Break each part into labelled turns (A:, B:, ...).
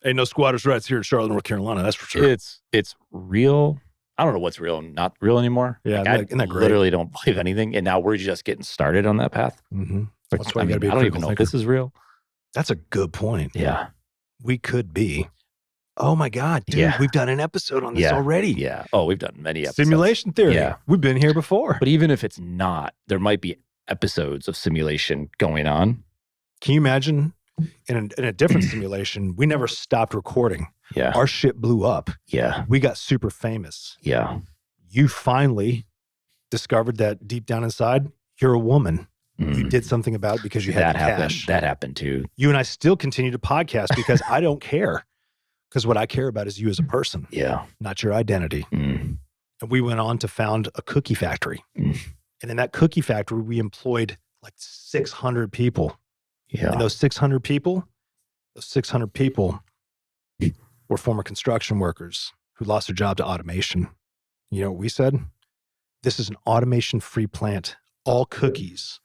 A: Ain't no squatters' rights here in Charlotte, North Carolina. That's for sure.
B: It's real. I don't know what's real and not real anymore.
A: Yeah,
B: like, I literally don't believe anything. And now we're just getting started on that path.
A: Mm-hmm. That's why
B: I don't even know if this is real.
A: That's a good point.
B: Yeah.
A: We could be. Oh my God, dude, we've done an episode on this already.
B: Yeah. Oh, we've done many episodes.
A: Simulation theory. Yeah. We've been here before.
B: But even if it's not, there might be episodes of simulation going on.
A: Can you imagine in a different simulation, we never stopped recording.
B: Yeah.
A: Our shit blew up.
B: Yeah.
A: We got super famous.
B: Yeah.
A: You finally discovered that deep down inside, you're a woman. You did something about it because you had cash.
B: That happened too.
A: You and I still continue to podcast because I don't care. Because what I care about is you as a person.
B: Yeah.
A: Not your identity. And we went on to found a cookie factory. And in that cookie factory, we employed like 600 people.
B: Yeah.
A: And those 600 people were former construction workers who lost their job to automation. You know what we said? This is an automation-free plant. All cookies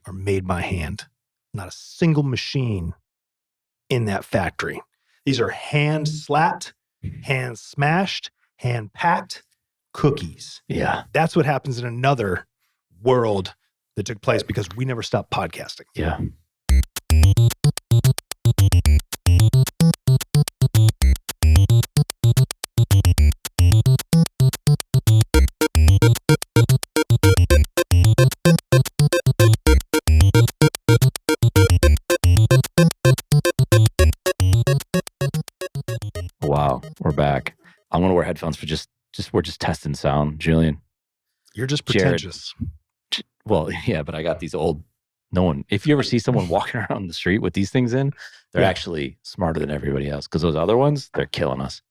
A: are made by hand. Not a single machine in that factory. These are hand-slapped, hand-smashed, hand-packed cookies.
B: Yeah.
A: That's what happens in another world that took place because we never stopped podcasting.
B: Yeah. Wow, we're back. I'm gonna wear headphones for we're just testing sound, Julian.
A: You're just pretentious.
B: Jared, well, yeah, but I got these old. No one. If you ever see someone walking around the street with these things in, they're actually smarter than everybody else. Because those other ones, they're killing us.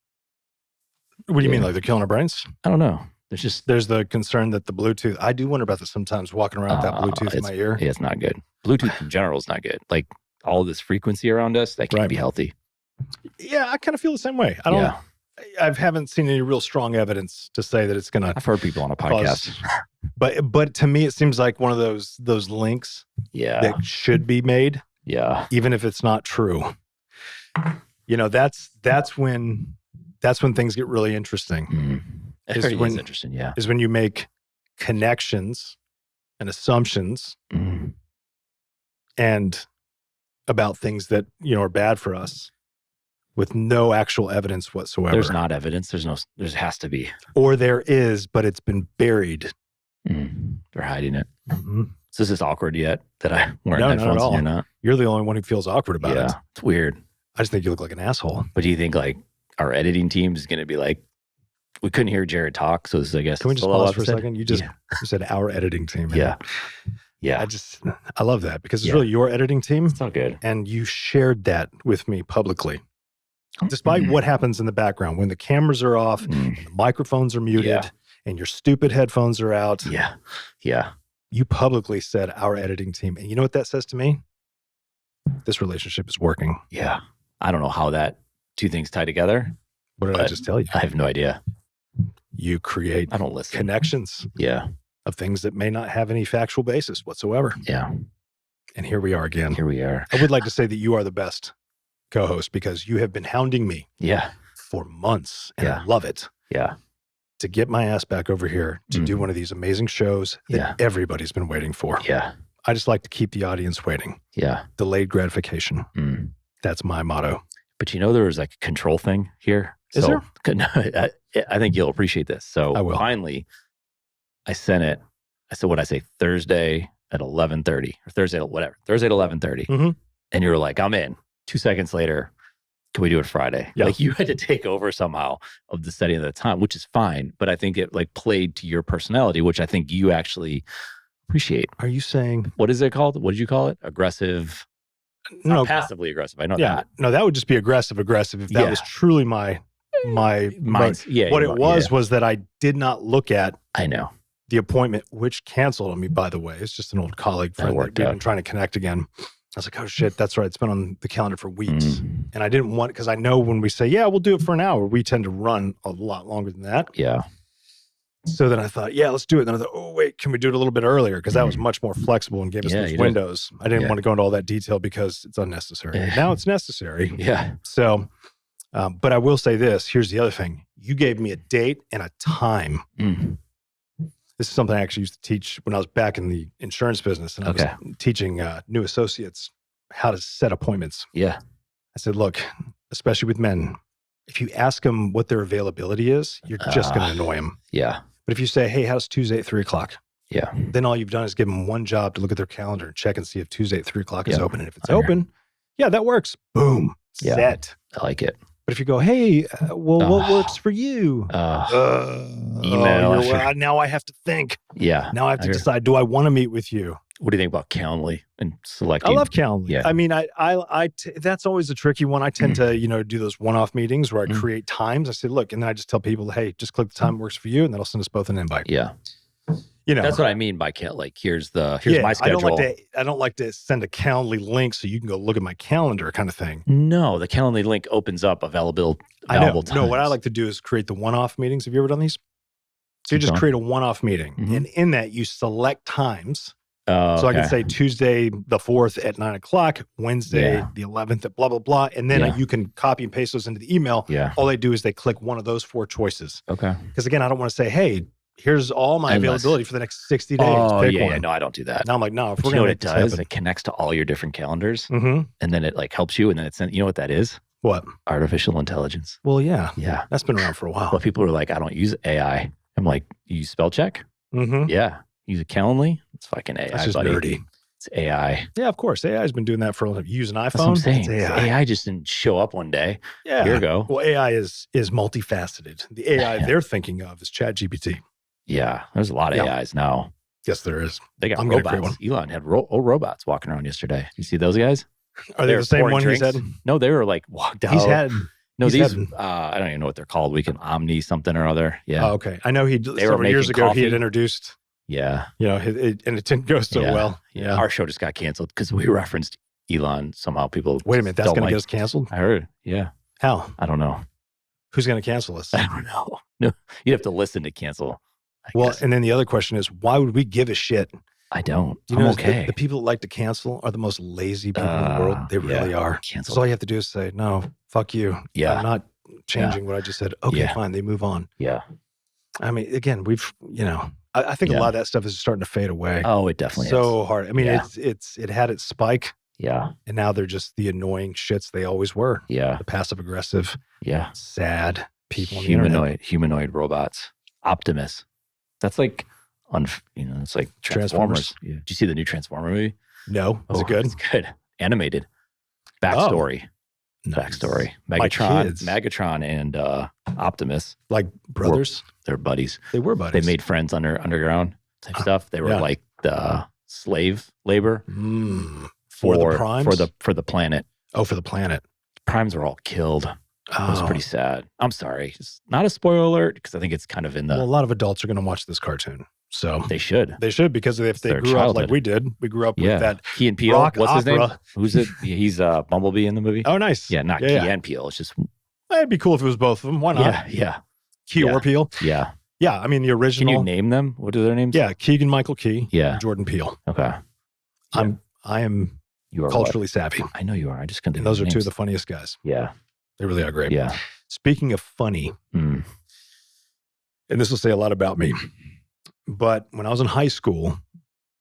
A: What do you mean, like they're killing our brains?
B: I don't know.
A: There's the concern that the Bluetooth. I do wonder about this sometimes. Walking around with that Bluetooth in my ear.
B: Yeah, it's not good. Bluetooth in general is not good. Like all this frequency around us, that can't be healthy.
A: Yeah, I kind of feel the same way. I haven't seen any real strong evidence to say that it's going to.
B: I've heard people on a podcast,
A: but to me, it seems like one of those links. That should be made.
B: Yeah,
A: even if it's not true. You know, that's when things get really interesting.
B: Is interesting. Yeah,
A: is when you make connections and assumptions and about things that are bad for us. With no actual evidence whatsoever.
B: There's not evidence. There has to be.
A: Or there is, but it's been buried.
B: They're hiding it. So is this awkward yet that I'm wearing headphones
A: not at all.
B: and you're not?
A: You're the only one who feels awkward about it.
B: It's weird.
A: I just think you look like an asshole.
B: But do you think like our editing team is going to be like, we couldn't hear Jared talk, so this is, I guess.
A: Can we just pause for a second? You just you said our editing team.
B: Man. Yeah.
A: I love that because it's really your editing team.
B: It's not good.
A: And you shared that with me publicly. Despite what happens in the background, when the cameras are off, and the microphones are muted, and your stupid headphones are out.
B: Yeah.
A: You publicly said our editing team. And you know what that says to me? This relationship is working.
B: Yeah. I don't know how that two things tie together.
A: What did I just tell you?
B: I have no idea.
A: You create
B: I don't listen.
A: Connections.
B: Yeah.
A: Of things that may not have any factual basis whatsoever.
B: Yeah.
A: And here we are again.
B: Here we are.
A: I would like to say that you are the best co-host because you have been hounding me for months and I love it.
B: Yeah.
A: To get my ass back over here to do one of these amazing shows that everybody's been waiting for.
B: Yeah.
A: I just like to keep the audience waiting.
B: Yeah.
A: Delayed gratification. That's my motto.
B: But there was like a control thing here.
A: Is there?
B: I think you'll appreciate this. So
A: I will.
B: Finally, I sent it. I said, what I say, Thursday at 11:30 or Thursday at 11:30. And you were like, I'm in. 2 seconds later, can we do it Friday?
A: Yeah.
B: Like you had to take over somehow of the setting of the time, which is fine. But I think it like played to your personality, which I think you actually appreciate.
A: Are you saying?
B: What is it called? What did you call it? Aggressive?
A: No.
B: Passively aggressive. I know that.
A: No, that would just be aggressive if that was truly my
B: mind. Yeah.
A: What it was that I did not look at.
B: I know.
A: The appointment, which canceled on me, by the way. It's just an old colleague friend that we've been trying to connect again. I was like, oh shit, that's right. It's been on the calendar for weeks. And I didn't want, because I know when we say, we'll do it for an hour, we tend to run a lot longer than that.
B: Yeah.
A: So then I thought, let's do it. Then I thought, oh wait, can we do it a little bit earlier? Because that was much more flexible and gave us those windows. I didn't want to go into all that detail because it's unnecessary. Now it's necessary.
B: Yeah.
A: So But I will say this. Here's the other thing. You gave me a date and a time. This is something I actually used to teach when I was back in the insurance business. And I was teaching new associates how to set appointments.
B: Yeah.
A: I said, look, especially with men, if you ask them what their availability is, you're just going to annoy them.
B: Yeah.
A: But if you say, hey, how's Tuesday at 3 o'clock?
B: Yeah.
A: Then all you've done is give them one job to look at their calendar and check and see if Tuesday at 3 o'clock is open. And if it's open, yeah, that works. Boom. Set.
B: I like it.
A: But if you go, hey, what works for you?
B: Email.
A: Now I have to think.
B: Yeah.
A: Now I have to decide, do I want to meet with you?
B: What do you think about Calendly and selecting?
A: I love Calendly.
B: Yeah.
A: I mean, that's always a tricky one. I tend to, do those one-off meetings where I create times. I say, look, and then I just tell people, hey, just click the time that works for you, and that'll send us both an invite.
B: Yeah. That's what I mean by like, here's my schedule.
A: I don't like to send a Calendly link so you can go look at my calendar kind of thing.
B: No, the Calendly link opens up available times.
A: No, what I like to do is create the one-off meetings. Have you ever done these? So you just create a one-off meeting. And in that, you select times. So I can say Tuesday the 4th at 9 o'clock, Wednesday the 11th at blah, blah, blah. And then you can copy and paste those into the email.
B: Yeah.
A: All they do is they click one of those 4 choices.
B: Okay.
A: Because again, I don't want to say, hey, here's all my availability for the next 60 days. Pick one.
B: No, I don't do that.
A: Now I'm like, no, if we're
B: you know
A: going
B: what it does? It connects to all your different calendars, and then it like helps you, and then it's you know what that is?
A: What?
B: Artificial intelligence.
A: Well, yeah.
B: Yeah.
A: That's been around for a while.
B: But people are like, I don't use AI. I'm like, you use spell check? Yeah. Use a Calendly? It's fucking AI,
A: That's just
B: buddy.
A: nerdy.
B: It's AI.
A: Yeah, of course. AI has been doing that for a long time. You use an iPhone?
B: That's what I'm saying.
A: It's AI.
B: AI just didn't show up one day.
A: Yeah.
B: Here you go.
A: Well, AI is multifaceted. The AI they're thinking of is ChatGPT.
B: Yeah. There's a lot of AIs now.
A: Yes, there is.
B: They got robots. Elon had robots walking around yesterday. You see those guys?
A: Are they the same one he said?
B: No, they were like walked out. I don't even know what they're called. We can Omni something or other. Yeah.
A: Oh, okay. I know several years ago he had introduced.
B: Yeah.
A: And it didn't go so well. Yeah.
B: Our show just got canceled because we referenced Elon. Somehow people.
A: Wait a minute. That's going to get us canceled?
B: I heard. Yeah.
A: How?
B: I don't know.
A: Who's going to cancel us?
B: I don't know. No, you'd have to listen to cancel.
A: Well, and then the other question is, why would we give a shit?
B: I don't.
A: I'm okay. The people that like to cancel are the most lazy people in the world. They really are. So all you have to do is say, no, fuck you.
B: Yeah.
A: I'm not changing what I just said. Okay, fine. They move on.
B: Yeah.
A: I mean, again, I think a lot of that stuff is starting to fade away.
B: Oh, it definitely is.
A: So hard. I mean, it had its spike.
B: Yeah.
A: And now they're just the annoying shits they always were.
B: Yeah.
A: The passive aggressive.
B: Yeah.
A: Sad people on the internet.
B: Humanoid robots. Optimus. That's like, it's like Transformers. Yeah. Did you see the new Transformer movie?
A: No. Was it good?
B: It's good. Animated. Backstory.
A: Nice.
B: Backstory. Megatron and Optimus.
A: Like brothers?
B: They're buddies.
A: They were buddies.
B: They made friends underground type stuff. They were like the slave labor
A: for the primes?
B: For the planet.
A: Oh, for the planet.
B: Primes were all killed. It was pretty sad. I'm sorry. It's not a spoiler alert because I think it's kind of in the...
A: Well, a lot of adults are going to watch this cartoon. So
B: they should.
A: They should, because if they grew up like we did, we grew up with that
B: Key and Peele.
A: rock
B: What's
A: opera.
B: His name? Who's it? He's Bumblebee in the movie.
A: Oh, nice.
B: Yeah, not Key and Peele. It's just...
A: It'd be cool if it was both of them. Why not?
B: Yeah.
A: Key or Peele.
B: Yeah.
A: Yeah, I mean, the original...
B: Can you name them? What are their names?
A: Yeah, Keegan-Michael Key.
B: Yeah.
A: Jordan Peele.
B: Okay.
A: I am culturally savvy.
B: I know you are. I just couldn't think
A: And those
B: of
A: are
B: names.
A: two of the funniest guys.
B: Yeah.
A: They really are great.
B: Yeah.
A: Speaking of funny, and this will say a lot about me, but when I was in high school,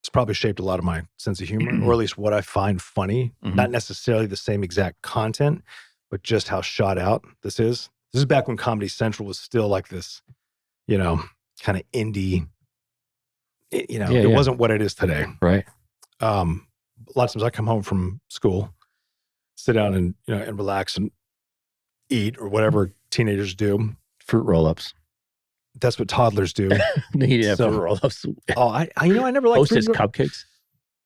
A: it's probably shaped a lot of my sense of humor, or at least what I find funny. Not necessarily the same exact content, but just how shot out this is. This is back when Comedy Central was still like this, kind of indie, it wasn't what it is today.
B: Right.
A: A lot of times I come home from school, sit down and relax and eat or whatever teenagers do.
B: Fruit roll-ups.
A: That's what toddlers do.
B: No, you didn't have fruit roll-ups.
A: Oh, I never liked
B: Hostess cupcakes.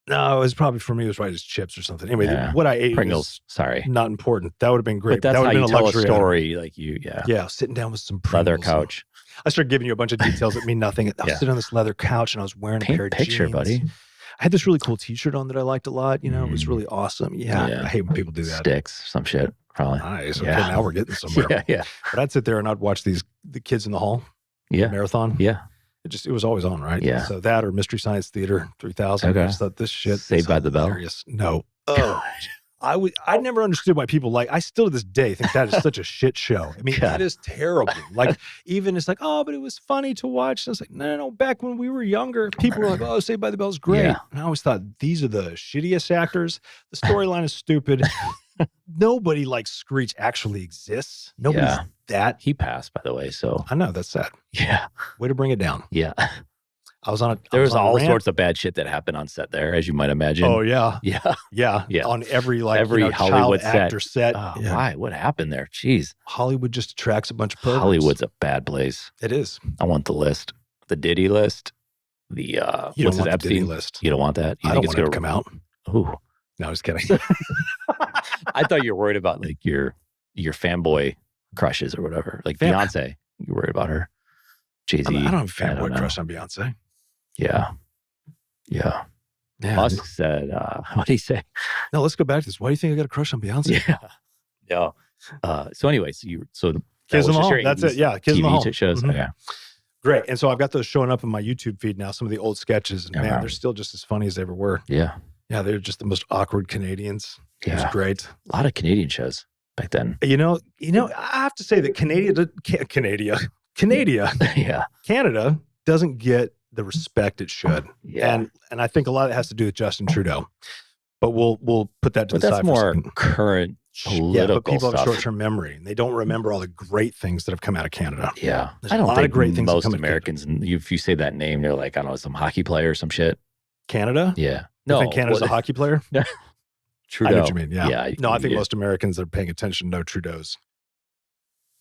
A: No, it was probably for me. It was probably just chips or something. Anyway, what I ate
B: Pringles. Sorry,
A: not important. That would have been great.
B: But that's
A: that would
B: how
A: have
B: you
A: been a
B: tell a
A: luxury
B: story.
A: item.
B: Like you,
A: yeah, sitting down with some
B: leather
A: Pringles.
B: couch.
A: I started giving you a bunch of details that mean nothing. I was sitting on this leather couch and I was wearing a pair of
B: picture,
A: jeans.
B: buddy.
A: I had this really cool T-shirt on that I liked a lot. It was really awesome. Yeah, I hate when people do that.
B: Sticks, some shit. Probably.
A: Nice. Okay, now we're getting somewhere.
B: Yeah.
A: But I'd sit there and I'd watch the kids in the hall.
B: Yeah.
A: Marathon.
B: Yeah.
A: It was always on, right?
B: Yeah.
A: So that or Mystery Science Theater 3000.
B: Okay.
A: I just thought this shit.
B: Saved by the Bell.
A: Hilarious. No. Oh. I never understood why people I still to this day think that is such a shit show. I mean, that is terrible. Like, even it's like, oh, but it was funny to watch. And it's like, no. Back when we were younger, people were like, oh, Saved by the Bell is great.
B: Yeah.
A: And I always thought these are the shittiest actors. The storyline is stupid. Nobody like Screech actually exists. Nobody's that.
B: He passed, by the way. So
A: I know, that's sad.
B: Yeah.
A: Way to bring it down.
B: Yeah.
A: There
B: was all sorts of bad shit that happened on set there, as you might imagine.
A: Oh yeah.
B: Yeah.
A: On every
B: Hollywood
A: child actor set.
B: Why? What happened there? Jeez.
A: Hollywood just attracts a bunch of perverts.
B: Hollywood's a bad place.
A: It is.
B: I want the list. The Diddy list. The
A: you
B: what's
A: don't
B: his
A: want the
B: Epstein
A: Diddy list.
B: You don't want that? You
A: I
B: think
A: don't want it to come out.
B: Ooh.
A: No, just kidding.
B: I thought you were worried about like your fanboy crushes or whatever. Like Beyonce. You're worried about her. Jay-Z.
A: I don't have a fanboy crush on Beyonce.
B: Yeah. Musk said, what did he say?
A: No, let's go back to this. Why do you think I got a crush on Beyonce?
B: Yeah. So anyway,
A: Kids in the Hall. That's it. Yeah. Kids in the Hall.
B: Shows.
A: Mm-hmm.
B: Yeah.
A: Great. And so I've got those showing up in my YouTube feed now, some of the old sketches. And man, they're still just as funny as they ever were.
B: Yeah.
A: Yeah. They're just the most awkward Canadians. It was great.
B: A lot of Canadian shows back then.
A: You know, I have to say that Canada doesn't get the respect it should.
B: Yeah.
A: And I think a lot of it has to do with Justin Trudeau. But we'll put that to the side.
B: That's more current political
A: but people
B: stuff.
A: have short-term memory and they don't remember all the great things that have come out of Canada.
B: Yeah.
A: There's
B: I don't
A: a lot
B: think
A: of great things
B: most Americans, and if you say that name, they're like, I don't know, some hockey player or some shit.
A: Canada?
B: Yeah.
A: No. I think Canada's a hockey player?
B: Trudeau.
A: I know what you mean. Yeah. No, I think
B: yeah.
A: most Americans that are paying attention know Trudeau's.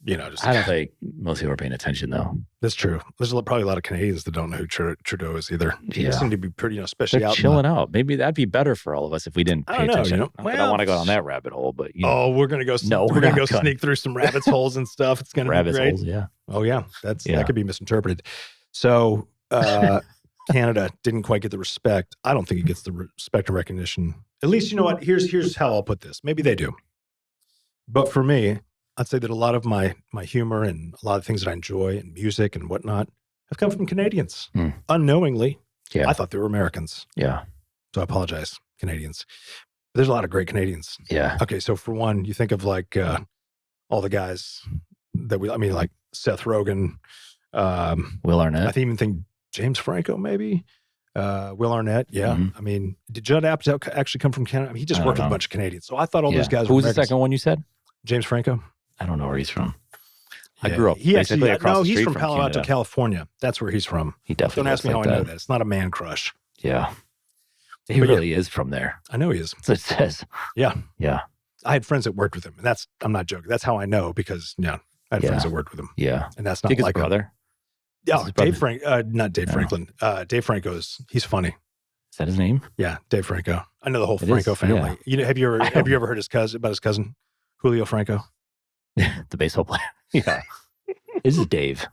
B: I don't think most people are paying attention though.
A: That's true. There's probably a lot of Canadians that don't know who Trudeau is either. They seem to be pretty, especially
B: they're
A: out
B: chilling out. Maybe that'd be better for all of us if we didn't pay attention. I don't want to go down that rabbit hole, but
A: we're gonna go. We're gonna go sneak through some rabbit holes and stuff. It's gonna be great.
B: Holes, yeah.
A: Oh yeah, that could be misinterpreted. So Canada didn't quite get the respect. I don't think it gets the respect and recognition. At least, you know what? Here's how I'll put this. Maybe they do, but for me, I'd say that a lot of my humor and a lot of things that I enjoy and music and whatnot have come from Canadians. Unknowingly. Yeah. I thought they were Americans.
B: Yeah.
A: So I apologize, Canadians. But there's a lot of great Canadians.
B: Yeah.
A: Okay, so for one, you think of like all the guys that like Seth Rogen,
B: Will Arnett.
A: I even think James Franco maybe. Will Arnett, yeah. Mm-hmm. I mean, did Judd Apatow actually come from Canada? I mean, he just worked with a bunch of Canadians. So I thought all those guys were
B: Who was
A: Americans.
B: the second one you said?
A: James Franco.
B: I don't know where he's from.
A: Yeah.
B: I grew up basically across the street
A: he's from Palo Alto,
B: Canada.
A: California. That's where he's from.
B: He definitely
A: Don't ask me how I know that. It's not a man crush.
B: Yeah. He really is from there.
A: I know he is.
B: So it says.
A: Yeah.
B: Yeah.
A: I had friends that worked with him. And I'm not joking. That's how I know because, I had friends that worked with him.
B: Yeah.
A: And that's not
B: like
A: his
B: brother.
A: Yeah. Not Dave Franklin. Dave Franco's, he's funny.
B: Is that his name?
A: Yeah. Dave Franco. I know the whole Franco family. Yeah. Have you ever heard about his cousin, Julio Franco?
B: The baseball player. Yeah. This is Dave.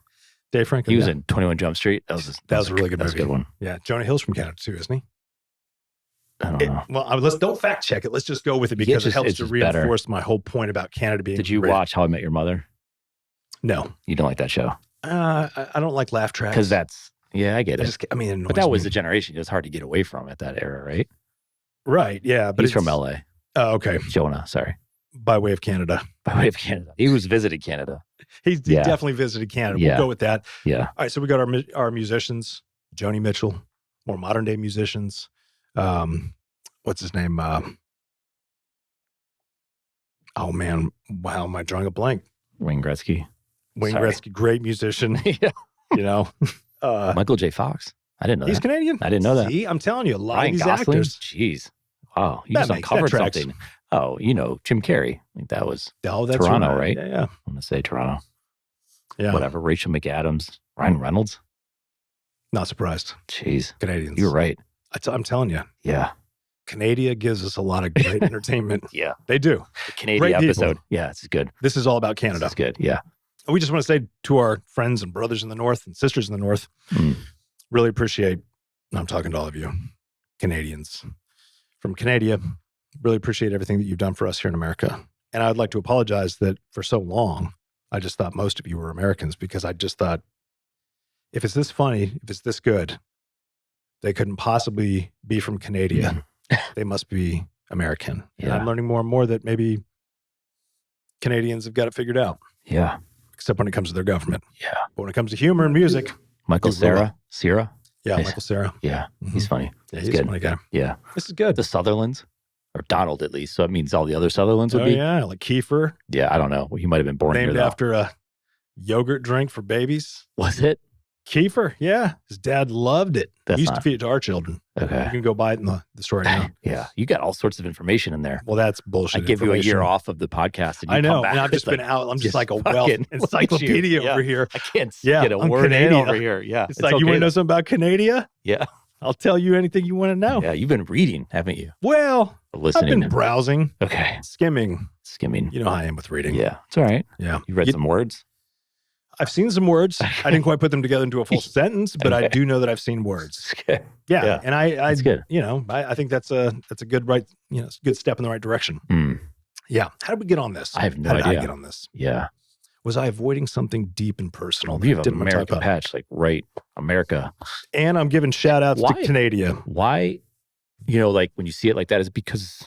A: Dave Franco.
B: He was in 21 Jump Street. That was a really good movie. That's a good one.
A: Yeah. Jonah Hill's from Canada too, isn't he?
B: I don't know.
A: Well, don't fact check it. Let's just go with it because it helps to reinforce my whole point about Canada being
B: Did you watch How I Met Your Mother?
A: No.
B: You don't like that show?
A: I don't like laugh tracks.
B: Because I get it.
A: But
B: that was the generation it was hard to get away from at that era, right?
A: Right. Yeah. But
B: he's from LA.
A: Oh, okay.
B: Jonah, sorry.
A: By way of Canada.
B: He was visiting Canada.
A: He definitely visited Canada. We'll go with that.
B: Yeah.
A: All right. So we got our musicians, Joni Mitchell, more modern day musicians. What's his name? Oh man. Wow. Am I drawing a blank?
B: Wayne Gretzky,
A: great musician.
B: Michael J. Fox. I didn't know
A: he's Canadian.
B: I didn't know that.
A: See, I'm telling you, a lot
B: Ryan
A: of these
B: Gosling?
A: actors.
B: Jeez. Wow. You just uncovered something. Oh, Jim Carrey. I think that was Toronto, right?
A: Yeah.
B: I'm going to say Toronto.
A: Yeah.
B: Whatever. Rachel McAdams. Ryan Reynolds.
A: Not surprised.
B: Jeez.
A: Canadians.
B: You're right.
A: I'm telling you.
B: Yeah.
A: Canada gives us a lot of great entertainment.
B: Yeah.
A: They do.
B: The Canadian episode. Yeah, this is good.
A: This is all about Canada.
B: This is good. Yeah.
A: We just want to say to our friends and brothers in the North and sisters in the North, really appreciate, I'm talking to all of you, Canadians from Canada, really appreciate everything that you've done for us here in America. And I'd like to apologize that for so long, I just thought most of you were Americans because I just thought, if it's this funny, if it's this good, they couldn't possibly be from Canada. They must be American. And
B: Yeah.
A: I'm learning more and more that maybe Canadians have got it figured out,
B: Yeah.
A: except when it comes to their government.
B: Yeah.
A: But when it comes to humor and music,
B: Michael
A: Do Rilla.
B: Cera?
A: yeah,
B: Nice.
A: Michael Cera.
B: Yeah. He's funny.
A: Yeah,
B: He's
A: he's a
B: good.
A: funny guy.
B: Yeah.
A: This is good.
B: The Sutherlands, or Donald at least. So it means all the other Sutherlands would
A: Oh,
B: be.
A: yeah, like Kiefer,
B: Yeah, I don't know. He might have been born here,
A: named
B: though.
A: after a yogurt drink for babies.
B: Was it?
A: Kiefer, yeah. His dad loved it.
B: That's
A: He used
B: not-
A: to feed it to our children. You
B: Okay.
A: can go buy it in the store now.
B: Yeah. You got all sorts of information in there.
A: Well, that's
B: I
A: bullshit.
B: give you a year
A: information.
B: off of the podcast. And you
A: I know,
B: come back
A: and I've
B: with
A: just been out. I'm just
B: just
A: like a
B: fucking
A: wealth
B: look at you.
A: encyclopedia
B: Yeah.
A: over here.
B: I can't
A: Yeah,
B: get a
A: I'm
B: word in
A: Canadian.
B: over here. Yeah.
A: It's like, you want to know something about Canada?
B: Yeah.
A: I'll tell you anything you want to know.
B: Yeah. You've been reading, haven't you?
A: Well,
B: Or
A: I've
B: listening.
A: been browsing,
B: Okay.
A: skimming.
B: Skimming.
A: You know how I am with reading.
B: Yeah. It's all right.
A: Yeah.
B: You read some words?
A: I've seen some words. I didn't quite put them together into a full sentence, but I
B: Okay.
A: do know that I've seen words.
B: Okay.
A: Yeah.
B: Yeah.
A: And I
B: That's good.
A: I think that's a good it's a good step in the right direction.
B: Hmm.
A: Yeah. How did we get on this?
B: I have no
A: How did I
B: idea.
A: get on this?
B: Yeah.
A: Was I avoiding something deep and personal?
B: You have
A: that I didn't want to talk
B: American
A: about?
B: patch, like right America.
A: And I'm giving shout outs to
B: Why?
A: Canada.
B: Why, like when you see it like that, is it because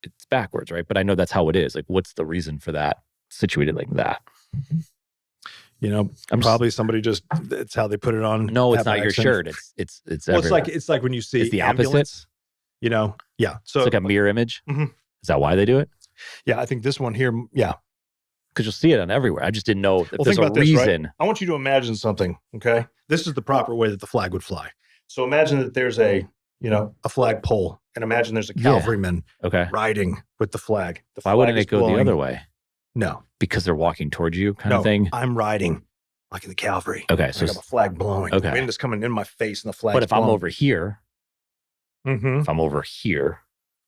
B: it's backwards, right? But I know that's how it is. Like, what's the reason for that situated like that?
A: You know,
B: I'm
A: probably somebody just, it's how they put it on.
B: No, it's
A: have
B: not
A: an
B: your
A: accent.
B: shirt. It's
A: Well,
B: everywhere.
A: it's like when you see
B: It's the opposite?
A: ambulance, you know? Yeah. So,
B: It's like a mirror image.
A: Mhm.
B: Is that why they do it?
A: yeah, I think this one here, yeah.
B: Because you'll see it on everywhere. I just didn't know if
A: Well,
B: there's
A: think
B: a
A: about this, right?
B: reason.
A: I want you to imagine something, okay? This is the proper way that the flag would fly. So imagine that there's a flag pole, and imagine there's a
B: Yeah.
A: cavalryman
B: Okay.
A: riding with the flag. The
B: Why
A: flag
B: wouldn't
A: is
B: it go
A: blowing.
B: the other way?
A: No,
B: Because they're walking towards you, kind
A: no,
B: of thing.
A: I'm riding like in the cavalry.
B: Okay.
A: I
B: So,
A: got the flag blowing.
B: Okay.
A: The wind is coming in my face, and the flag.
B: but if I'm over here,
A: mm-hmm.
B: if I'm over here,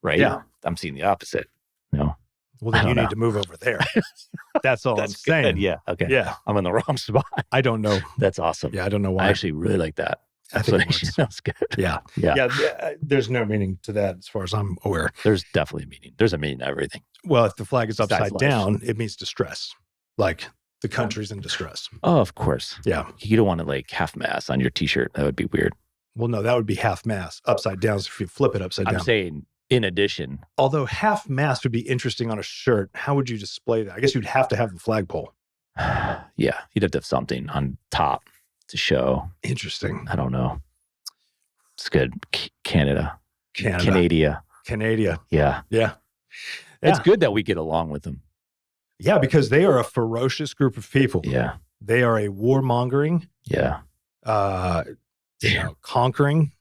B: right?
A: Yeah.
B: I'm seeing the opposite. No.
A: Well,
B: I
A: then you
B: don't
A: need to move over there. That's all
B: That's
A: I'm saying.
B: good. Yeah. Okay.
A: Yeah.
B: I'm in the wrong spot.
A: I don't know.
B: That's awesome.
A: Yeah, I don't know why.
B: I actually really like that
A: I think it
B: explanation.
A: works.
B: That's good.
A: Yeah.
B: Yeah.
A: Yeah. There's no meaning to that as far as I'm aware.
B: There's definitely a meaning. There's a meaning to everything.
A: Well, if the flag is
B: Besides
A: upside
B: life.
A: down, it means distress. Like the country's in distress.
B: Oh, of course.
A: Yeah.
B: You don't want to like half mass on your t-shirt. That would be weird.
A: Well, no, that would be half mast. Upside down is if you flip it upside
B: I'm
A: down.
B: saying in addition.
A: Although half mast would be interesting on a shirt. How would you display that? I guess you'd have to have the flagpole.
B: Yeah. You'd have to have something on top to show.
A: Interesting.
B: I don't know. It's good. Canada.
A: Canada.
B: Canada. Yeah.
A: Yeah.
B: It's
A: Yeah.
B: good that we get along with them.
A: Yeah, because they are a ferocious group of people.
B: Yeah.
A: They are a warmongering,
B: Yeah.
A: conquering,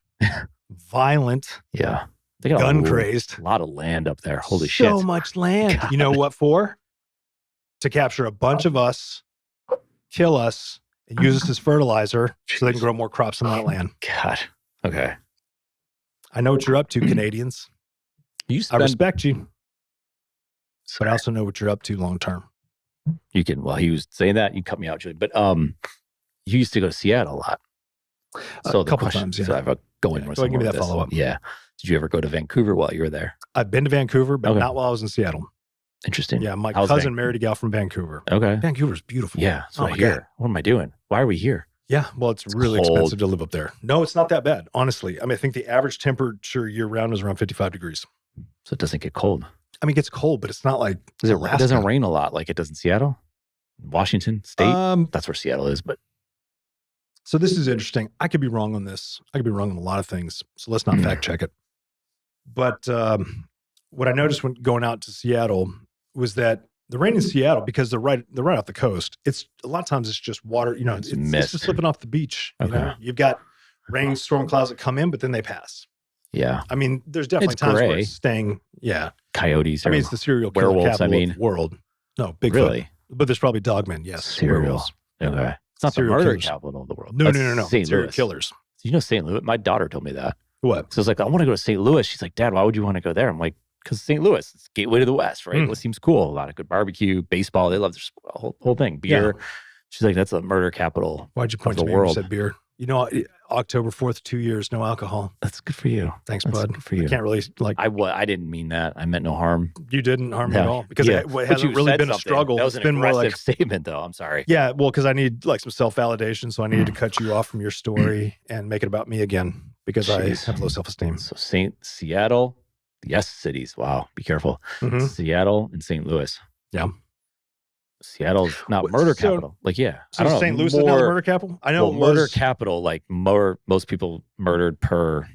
A: violent,
B: Yeah. They got
A: gun
B: a
A: crazed.
B: lot of land up there. Holy
A: so
B: shit.
A: much land.
B: God.
A: You know what for? To capture a bunch of us, kill us, and use us as fertilizer so they can grow more crops on that land.
B: God. Okay.
A: I know what you're up to, Canadians.
B: You
A: I
B: spend,
A: respect you, but I also know what you're up to long term.
B: you can, while he was saying that, you cut me out, Julie. But you used to go to Seattle a lot. So
A: A couple times, yeah.
B: So I have a going
A: Yeah,
B: with
A: go ahead and give me
B: somewhere
A: that
B: with this.
A: follow-up.
B: Yeah. Did you ever go to Vancouver while you were there?
A: I've been to Vancouver, but
B: Okay.
A: not while I was in Seattle.
B: Interesting.
A: Yeah, my
B: How's
A: cousin married a gal from Vancouver.
B: Okay.
A: Vancouver's beautiful.
B: Yeah. That's
A: Oh
B: what I
A: my
B: hear.
A: God.
B: What am I doing? Why are we here?
A: Yeah, well, it's really
B: cold.
A: expensive to live up there. No, it's not that bad, honestly. I mean, I think the average temperature year round is around 55 degrees.
B: So it doesn't get cold.
A: I mean, it gets cold, but it's not like
B: It
A: Alaska.
B: doesn't rain a lot like it does in Seattle? Washington State?
A: Um,
B: That's where Seattle is, but
A: so this is interesting. I could be wrong on this. I could be wrong on a lot of things. So let's not
B: Hmm.
A: fact check it. But what I noticed when going out to Seattle was that the rain in Seattle, because they're right off the coast, it's a lot of times it's just water, you know,
B: It's
A: it's
B: mist.
A: just slipping off the beach. You
B: Okay.
A: know? You've got rain, storm clouds that come in, but then they pass.
B: yeah.
A: I mean, there's definitely
B: It's
A: times where
B: gray.
A: it's staying, yeah.
B: Coyotes
A: I
B: or
A: mean, it's the serial killer
B: werewolves,
A: capital
B: I mean.
A: of the world. No, Bigfoot.
B: really?
A: But there's probably dogmen, yes.
B: Serial.
A: werewolves.
B: Okay. It's not the
A: Serial
B: murder
A: killers.
B: capital of the world.
A: No,
B: That's
A: no.
B: St.
A: Serial
B: Louis.
A: killers.
B: You know St. Louis? My daughter told me that.
A: What?
B: So I was like, I want to go to St. Louis. She's like, Dad, why would you want to go there? I'm like, because St. Louis, it's gateway to the West, right?
A: Mm.
B: It seems cool. A lot of good barbecue, baseball. They love their whole thing. Beer. She's like, that's the murder capital.
A: Why'd you point
B: the
A: to me when you
B: world.
A: said beer? You know, October 4th, 2 years, no alcohol.
B: That's good for you.
A: Thanks,
B: That's
A: bud.
B: good for you.
A: I can't really, like,
B: I didn't mean that. I meant no harm.
A: you didn't harm me at
B: No.
A: all because
B: Yeah.
A: it
B: But
A: hasn't
B: you
A: really
B: said
A: been a
B: something.
A: struggle.
B: That was
A: It's
B: an
A: been more
B: aggressive
A: like,
B: statement, though. I'm sorry.
A: yeah, well, because I need like some self-validation. So I needed to cut you off from your story and make it about me again because I
B: Jeez.
A: have low self-esteem.
B: So Seattle, Yes, cities. Wow. Be careful.
A: Mhm.
B: Seattle and St. Louis.
A: Yeah.
B: Seattle's not
A: Well,
B: murder
A: so-
B: capital. Like, yeah.
A: So
B: I don't know.
A: St. Louis is now the murder capital? I know
B: Well,
A: it
B: murder
A: was.
B: capital, like most people murdered per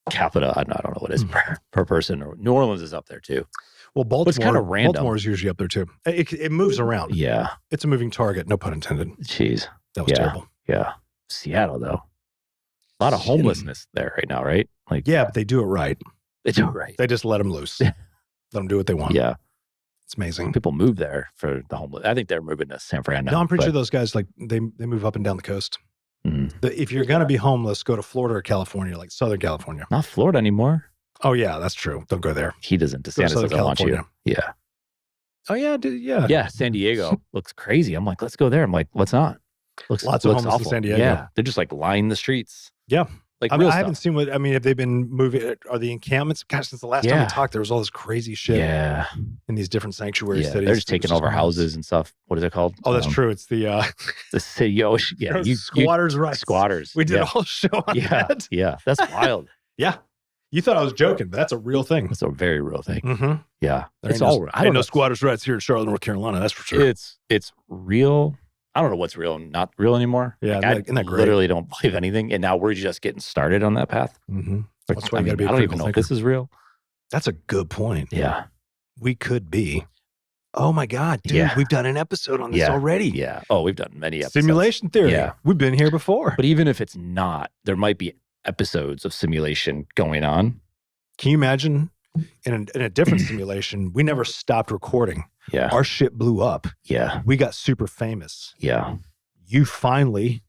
B: capita. I don't know what it is per person. Or New Orleans is up there too.
A: Well, Baltimore,
B: it's kind of random.
A: Baltimore is usually up there too. It moves around.
B: Yeah.
A: It's a moving target. No pun intended.
B: Jeez.
A: That was terrible.
B: Yeah. Seattle, though. A lot of homelessness there right now, right? Like,
A: yeah, but they do it right.
B: They do it right.
A: They just let them loose. Let them do what they want.
B: Yeah.
A: It's amazing.
B: People move there for the homeless. I think they're moving to San Fran now.
A: No, I'm pretty sure those guys, like, they move up and down the coast. If you're going to be homeless, go to Florida or California, like Southern California.
B: Not Florida anymore.
A: Oh, yeah, that's true. Don't go there.
B: He doesn't. DeSantis doesn't want you. Yeah.
A: Oh, yeah. Yeah.
B: Yeah. San Diego looks crazy. I'm like, let's go there. I'm like, let's not.
A: Lots of homeless
B: awful.
A: in San Diego.
B: Yeah. They're just like lining the streets.
A: Yeah.
B: Like,
A: I haven't seen have they been moving? Are the encampments? Gosh, since the last time we talked, there was all this crazy shit.
B: Yeah.
A: In these different sanctuary cities.
B: They're just taking over houses and stuff. What is it called?
A: Oh, that's true. It's the
B: city. Yeah.
A: Squatters' rights.
B: Squatters.
A: We did a whole show on that.
B: Yeah. That's wild.
A: Yeah. You thought I was joking, but that's a real thing.
B: It's a very real thing.
A: Mm-hmm.
B: Yeah.
A: It's all. I don't know squatters' rights here in Charlotte, North Carolina. That's for sure.
B: It's real. I don't know what's real and not real anymore.
A: Yeah,
B: like, I literally don't believe anything. And now we're just getting started on that path.
A: Mm-hmm. That's why I
B: don't even know if this is real.
A: That's a good point.
B: Yeah.
A: We could be. Oh my God, dude, we've done an episode on this already.
B: Yeah. Oh, we've done many episodes.
A: Simulation theory. Yeah. We've been here before.
B: But even if it's not, there might be episodes of simulation going on.
A: Can you imagine in a different simulation, we never stopped recording.
B: Yeah.
A: Our shit blew up.
B: Yeah.
A: We got super famous.
B: Yeah.
A: You finally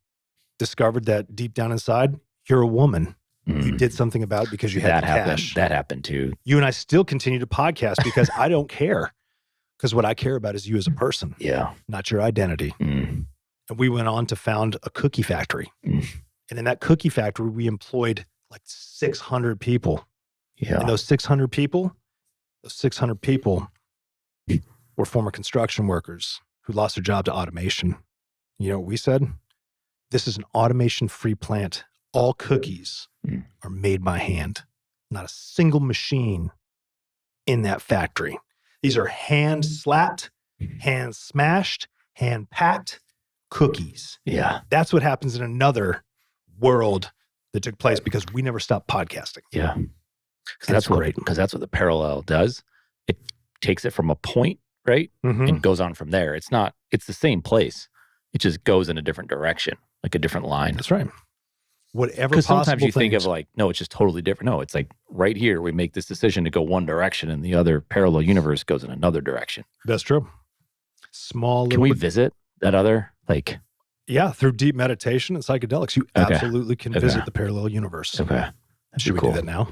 A: discovered that deep down inside, you're a woman. You did something about it because you had cash.
B: That happened too.
A: You and I still continue to podcast because I don't care. Because what I care about is you as a person.
B: Yeah.
A: Not your identity. And we went on to found a cookie factory. And in that cookie factory, we employed like 600 people.
B: Yeah.
A: And those 600 people were former construction workers who lost their job to automation. You know what we said? This is an automation-free plant. All cookies are made by hand. Not a single machine in that factory. These are hand-slapped, hand-smashed, hand-packed cookies.
B: Yeah.
A: That's what happens in another world that took place because we never stopped podcasting.
B: Yeah.
A: That's great.
B: Because that's what the parallel does. It takes it from a point, right? And goes on from there. It's the same place. It just goes in a different direction, like a different line.
A: That's right. Whatever
B: Because sometimes you think
A: things.
B: of like, no, it's just totally different. No, it's like right here, we make this decision to go one direction and the other parallel universe goes in another direction.
A: That's true.
B: Can we visit that other, like?
A: Yeah, through deep meditation and psychedelics, you absolutely can visit the parallel universe.
B: Okay.
A: Should we do that now?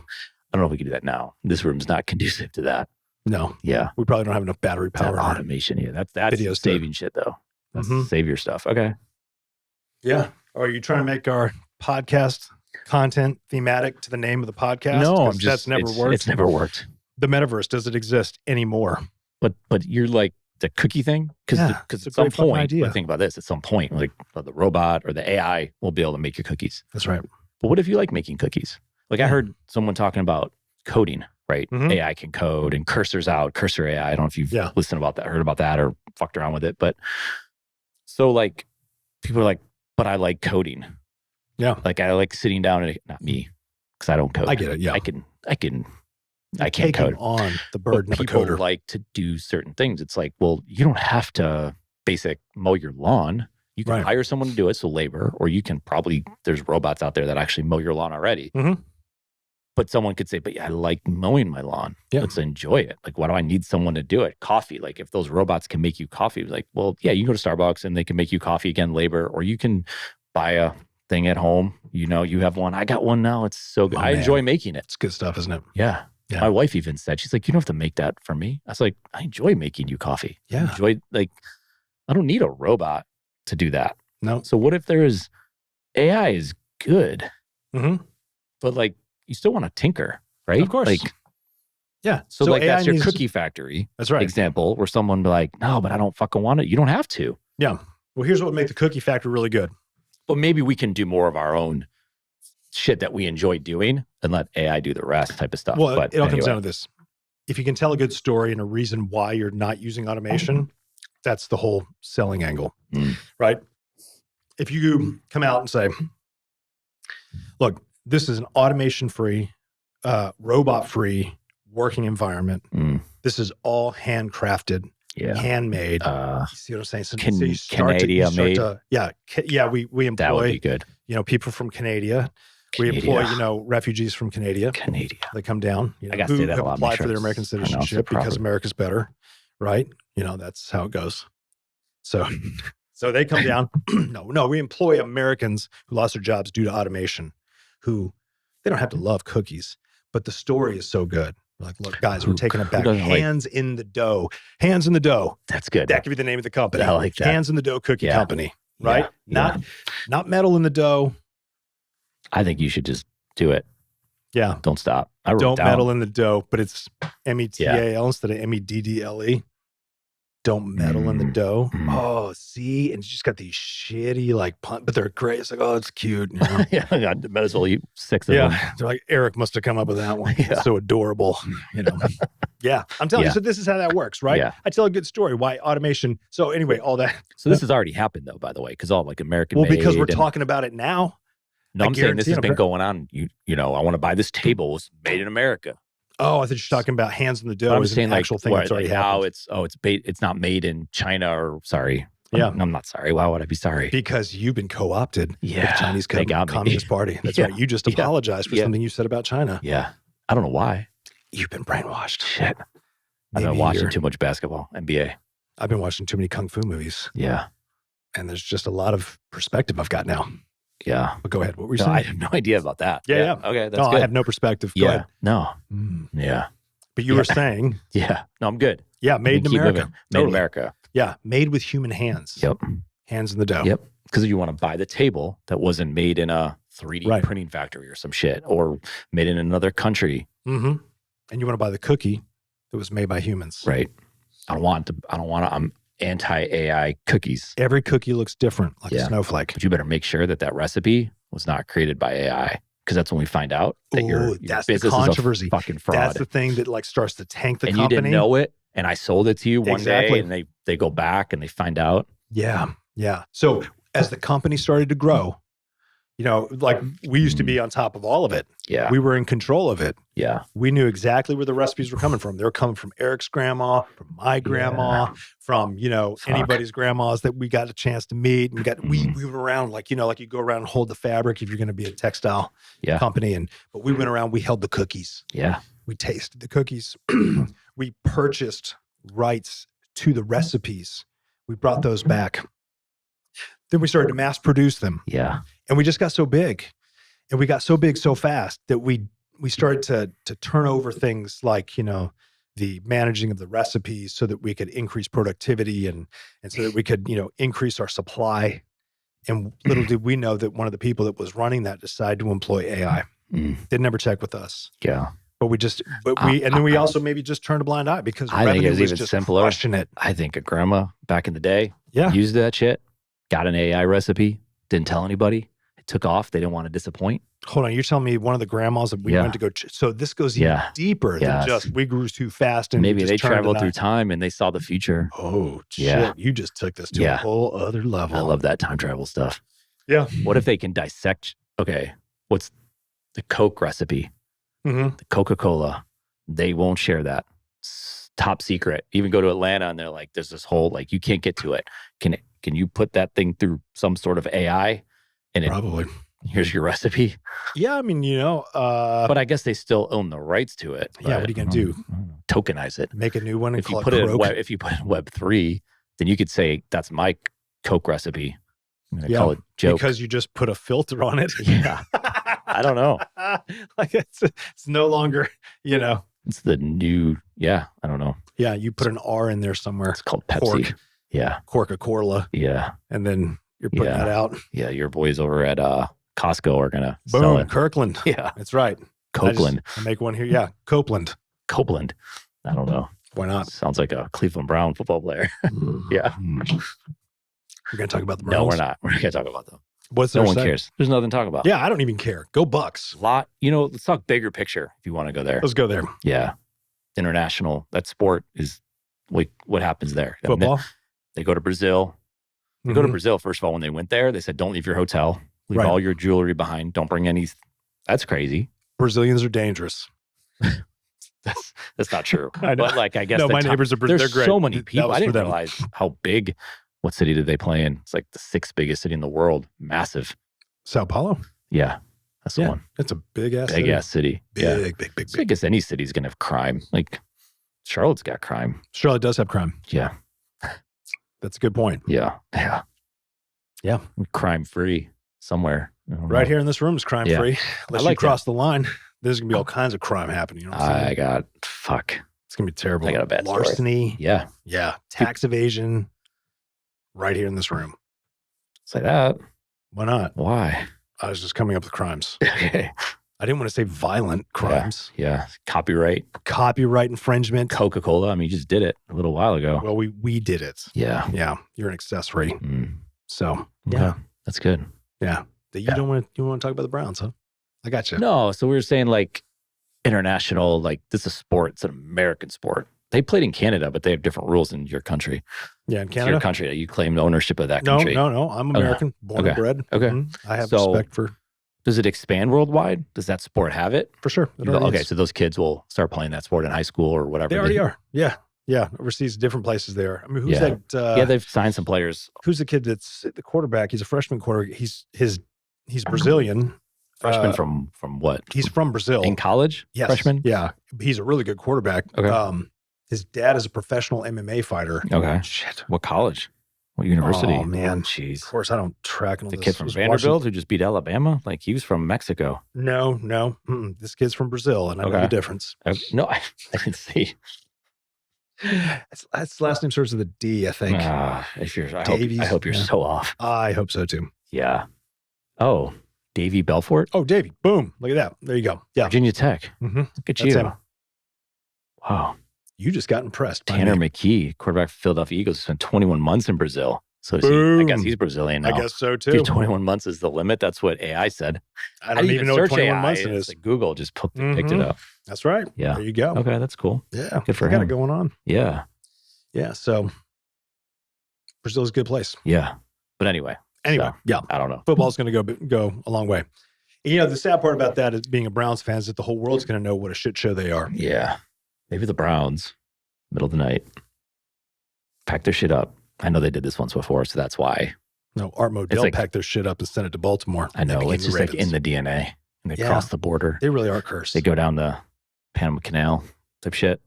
B: I don't know if we can do that now. This room's not conducive to that.
A: No.
B: Yeah.
A: We probably don't have enough battery power.
B: Automation. Yeah. That's saving shit though. That's savior stuff. Okay.
A: Yeah. Are you trying to make our podcast content thematic to the name of the podcast?
B: No,
A: that's never worked.
B: It's never worked.
A: The metaverse, does it exist anymore?
B: But you're like the cookie thing? Because at some point, think about this, at some point, like the robot or the AI will be able to make your cookies.
A: That's right.
B: But what if you like making cookies? Like I heard someone talking about coding, right? AI can code and Cursor's out, Cursor AI. I don't know if you've listened about that, heard about that or fucked around with it. But so like people are like, but I like coding.
A: Yeah.
B: Like I like sitting down and not me, because I don't code.
A: I get it. Yeah.
B: I can't code.
A: On the burden of a
B: people
A: coder.
B: like to do certain things. It's like, well, you don't have to mow your lawn. You can hire someone to do it, so labor, or you can there's robots out there that actually mow your lawn already. But someone could say, but yeah, I like mowing my lawn. Yeah. Let's enjoy it. Like, why do I need someone to do it? Coffee. Like if those robots can make you coffee, like, well, yeah, you can go to Starbucks and they can make you coffee, again, labor, or you can buy a thing at home. You know, you have one. I got one now. It's so good. I enjoy making it.
A: It's good stuff, isn't it?
B: Yeah. My wife even said, she's like, you don't have to make that for me. I was like, I enjoy making you coffee.
A: Yeah.
B: I don't need a robot to do that.
A: No.
B: So what if there's AI is good, but like you still want to tinker, right?
A: Of course.
B: Like,
A: yeah.
B: So like
A: AI
B: that's your cookie factory.
A: That's right.
B: Example where someone be like, no, but I don't fucking want it. You don't have to.
A: Yeah. Well, here's what would make the cookie factory really good.
B: But maybe we can do more of our own shit that we enjoy doing and let AI do the rest type of stuff.
A: Well,
B: but
A: it all comes down to this. If you can tell a good story and a reason why you're not using automation, that's the whole selling angle, right? If you come out and say, look, this is an automation-free, robot-free working environment. This is all handcrafted, handmade. You see what I'm saying? So you start to, we employ,
B: that would be good.
A: People from Canada. We employ, refugees from Canada. They come down,
B: I gotta say that a lot.
A: Apply for their American citizenship because America's better, right? That's how it goes. So they come down. No, we employ Americans who lost their jobs due to automation, who they don't have to love cookies, but the story is so good. We're like, look, guys, we're taking it back. Hands in the dough. Hands in the dough.
B: That's good.
A: That could be the name of the company.
B: I like that.
A: Hands in the dough cookie company, right? Not metal in the dough.
B: I think you should just do it.
A: Yeah.
B: Don't stop.
A: Don't meddle in the dough, but it's METAL instead of MEDDLE. Don't meddle in the dough. Oh, see? And you just got these shitty, but they're great. It's like, oh, it's cute.
B: I might as well eat 6 of them.
A: They're like, Eric must have come up with that one. It's so adorable. Yeah. I'm telling you, so this is how that works, right?
B: Yeah.
A: I tell a good story. Why automation. So anyway, all that.
B: So this has already happened though, by the way, because all American made.
A: Well, because we're talking about it now.
B: No, I'm saying this has been going on. I want to buy this table. It's made in America.
A: Oh, I thought you're talking about hands in the dough.
B: I'm saying
A: actual thing that's already happened.
B: It's not made in China or sorry.
A: Yeah.
B: I'm not sorry. Why would I be sorry?
A: Because you've been co-opted by the Chinese Communist Party. That's right. You just apologized for something you said about China.
B: Yeah. I don't know why.
A: You've been brainwashed.
B: Shit. I've been watching too much basketball, NBA.
A: I've been watching too many Kung Fu movies.
B: Yeah.
A: And there's just a lot of perspective I've got now.
B: Yeah.
A: But go ahead. What were you saying?
B: I have no idea about that.
A: Yeah.
B: Okay. That's good.
A: I have no perspective. Go ahead.
B: No. Yeah.
A: But you were saying.
B: Yeah. No, I'm good.
A: Yeah. Made in America.
B: Made in America.
A: Yeah. Made with human hands.
B: Yep.
A: Hands in the dough.
B: Yep. Because you want to buy the table that wasn't made in a 3D printing factory or some shit, or made in another country.
A: Mm-hmm. And you want to buy the cookie that was made by humans.
B: Right. I'm anti-AI cookies.
A: Every cookie looks different, like a snowflake.
B: But you better make sure that recipe was not created by AI, because that's when we find out that your business is a fucking fraud.
A: That's the thing that starts to tank the
B: company.
A: company.
B: You didn't know it, and I sold it to you one day, and they go back and they find out.
A: Yeah, yeah. So as the company started to grow, we used to be on top of all of it.
B: Yeah.
A: We were in control of it.
B: Yeah.
A: We knew exactly where the recipes were coming from. They were coming from Eric's grandma, from my grandma, from, anybody's grandmas that we got a chance to meet. And we went around like you go around and hold the fabric if you're going to be a textile company. But we went around, we held the cookies.
B: Yeah.
A: We tasted the cookies. We purchased rights to the recipes. We brought those back. Then we started to mass produce them.
B: Yeah.
A: And we just got so big. And we got so big so fast that we started to turn over things like, the managing of the recipes so that we could increase productivity and so that we could, increase our supply. And little did we know that one of the people that was running that decided to employ AI. Didn't ever check with us.
B: Yeah.
A: But we also maybe just turned a blind eye because
B: I think it was
A: was
B: even
A: just
B: simpler.
A: Crushing it.
B: I think a grandma back in the day used that shit, got an AI recipe, didn't tell anybody. It took off. They didn't want to disappoint.
A: Hold on. You're telling me one of the grandmas that we went to go. So this goes even deeper than just we grew too fast. And
B: maybe they traveled through time and they saw the future.
A: Oh, shit. You just took this to a whole other level.
B: I love that time travel stuff.
A: Yeah.
B: What if they can dissect? Okay. What's the Coke recipe? The Coca-Cola. They won't share that. It's top secret. Even go to Atlanta and they're like, there's this whole, you can't get to it. Can you put that thing through some sort of AI? And
A: probably.
B: Here's your recipe.
A: Yeah, I mean,
B: but I guess they still own the rights to it.
A: Yeah, what are you gonna do?
B: Tokenize it.
A: Make a new one and
B: if you put it in Web3, then you could say that's my Coke recipe. I'm gonna call it joke
A: because you just put a filter on it.
B: Yeah, I don't know.
A: It's no longer,
B: It's the new. Yeah, I don't know.
A: Yeah, you put an R in there somewhere.
B: It's called Pepsi.
A: Cork.
B: Yeah,
A: Coca-Cola.
B: Yeah,
A: and then you're putting that out.
B: Yeah, your boys over at Costco are gonna
A: boom
B: sell it.
A: Kirkland.
B: Yeah,
A: that's right.
B: Copeland.
A: I make one here. Yeah, Copeland.
B: I don't know.
A: Why not?
B: Sounds like a Cleveland Brown football player. Yeah.
A: We're gonna talk about the Browns.
B: No, we're not. We're not gonna talk about them.
A: What's
B: No
A: there
B: one
A: to say?
B: cares. There's nothing to talk about.
A: Yeah, I don't even care. Go Bucks.
B: Let's talk bigger picture if you want to go there.
A: Let's go there.
B: Yeah. International, that sport is like what happens there.
A: Football.
B: They go to Brazil. They go to Brazil, first of all, when they went there, they said, don't leave your hotel. Leave all your jewelry behind. Don't bring any. That's crazy.
A: Brazilians are dangerous.
B: That's not true.
A: I know.
B: But like, I guess
A: my neighbors are
B: there's
A: they're great.
B: so many people. I didn't
A: them.
B: realize how big. What city did they play in? It's like the 6th biggest city in the world. Massive.
A: Sao Paulo?
B: Yeah. That's the one.
A: It's a big ass
B: city.
A: Big.
B: So I guess any city's going to have crime. Like Charlotte's got crime.
A: Charlotte does have crime.
B: Yeah.
A: That's a good point.
B: Yeah. Crime free somewhere.
A: Right here in this room is crime free. Unless you cross the line, there's going to be all kinds of crime happening. You know what I'm saying?
B: It's
A: going to be terrible.
B: I got a bad
A: larceny.
B: Story.
A: Yeah. Tax evasion. Right here in this room.
B: Say that.
A: Why not?
B: Why?
A: I was just coming up with crimes.
B: Okay.
A: I didn't want to say violent crimes.
B: Yeah. Copyright
A: infringement.
B: Coca-Cola. I mean, you just did it a little while ago.
A: Well, we did it.
B: Yeah.
A: Yeah. You're an accessory. So,
B: yeah. That's good.
A: Yeah. You don't want to talk about the Browns, huh? I got you.
B: No. So we were saying like international, like this is a sport. It's an American sport. They played in Canada, but they have different rules in your country.
A: Yeah, in Canada.
B: Your country. You claimed ownership of that country.
A: No. I'm American, born and bred.
B: Okay.
A: I have respect for.
B: Does it expand worldwide? Does that sport have it?
A: For sure.
B: So those kids will start playing that sport in high school or whatever.
A: They already are. Yeah. Overseas, different places they are. I mean, who's that?
B: They've signed some players.
A: Who's the kid that's the quarterback? He's a freshman quarterback. He's Brazilian.
B: Freshman from what?
A: He's from Brazil.
B: In college?
A: Yes.
B: Freshman?
A: Yeah. He's a really good quarterback.
B: Okay.
A: His dad is a professional MMA fighter.
B: Okay.
A: Shit.
B: What college? What university?
A: Oh, man.
B: Jeez.
A: Of course, I don't track all
B: the
A: this.
B: Kid from Vanderbilt who just beat Alabama? Like, he was from Mexico.
A: No. This kid's from Brazil, and I know the difference.
B: No, I didn't see.
A: That's last name starts with a D, I think.
B: I hope you're so off.
A: I hope so, too.
B: Yeah. Oh, Davy Belfort?
A: Oh, Davy. Boom. Look at that. There you go. Yeah.
B: Virginia Tech. Look at you.
A: Him.
B: Wow.
A: You just got impressed.
B: Tanner McKee, quarterback for Philadelphia Eagles, spent 21 months in Brazil. So I guess he's Brazilian now.
A: I guess so, too.
B: 21 months is the limit. That's what AI said.
A: I don't even know what 21 months
B: it
A: is.
B: Like Google just picked it up.
A: That's right.
B: Yeah.
A: There you go.
B: Okay, that's cool.
A: Yeah.
B: Good for him.
A: Got it going on.
B: Yeah.
A: Yeah. So Brazil's a good place.
B: Yeah. But anyway.
A: Yeah.
B: I don't know.
A: Football's going to go a long way. And, the sad part about that is being a Browns fan is that the whole world's going to know what a shit show they are.
B: Yeah. Maybe the Browns, middle of the night, pack their shit up. I know they did this once before, so that's why.
A: No, Art Modell packed their shit up and sent it to Baltimore.
B: I know. It's just like in the DNA. And they cross the border.
A: They really are cursed.
B: They go down the Panama Canal type shit.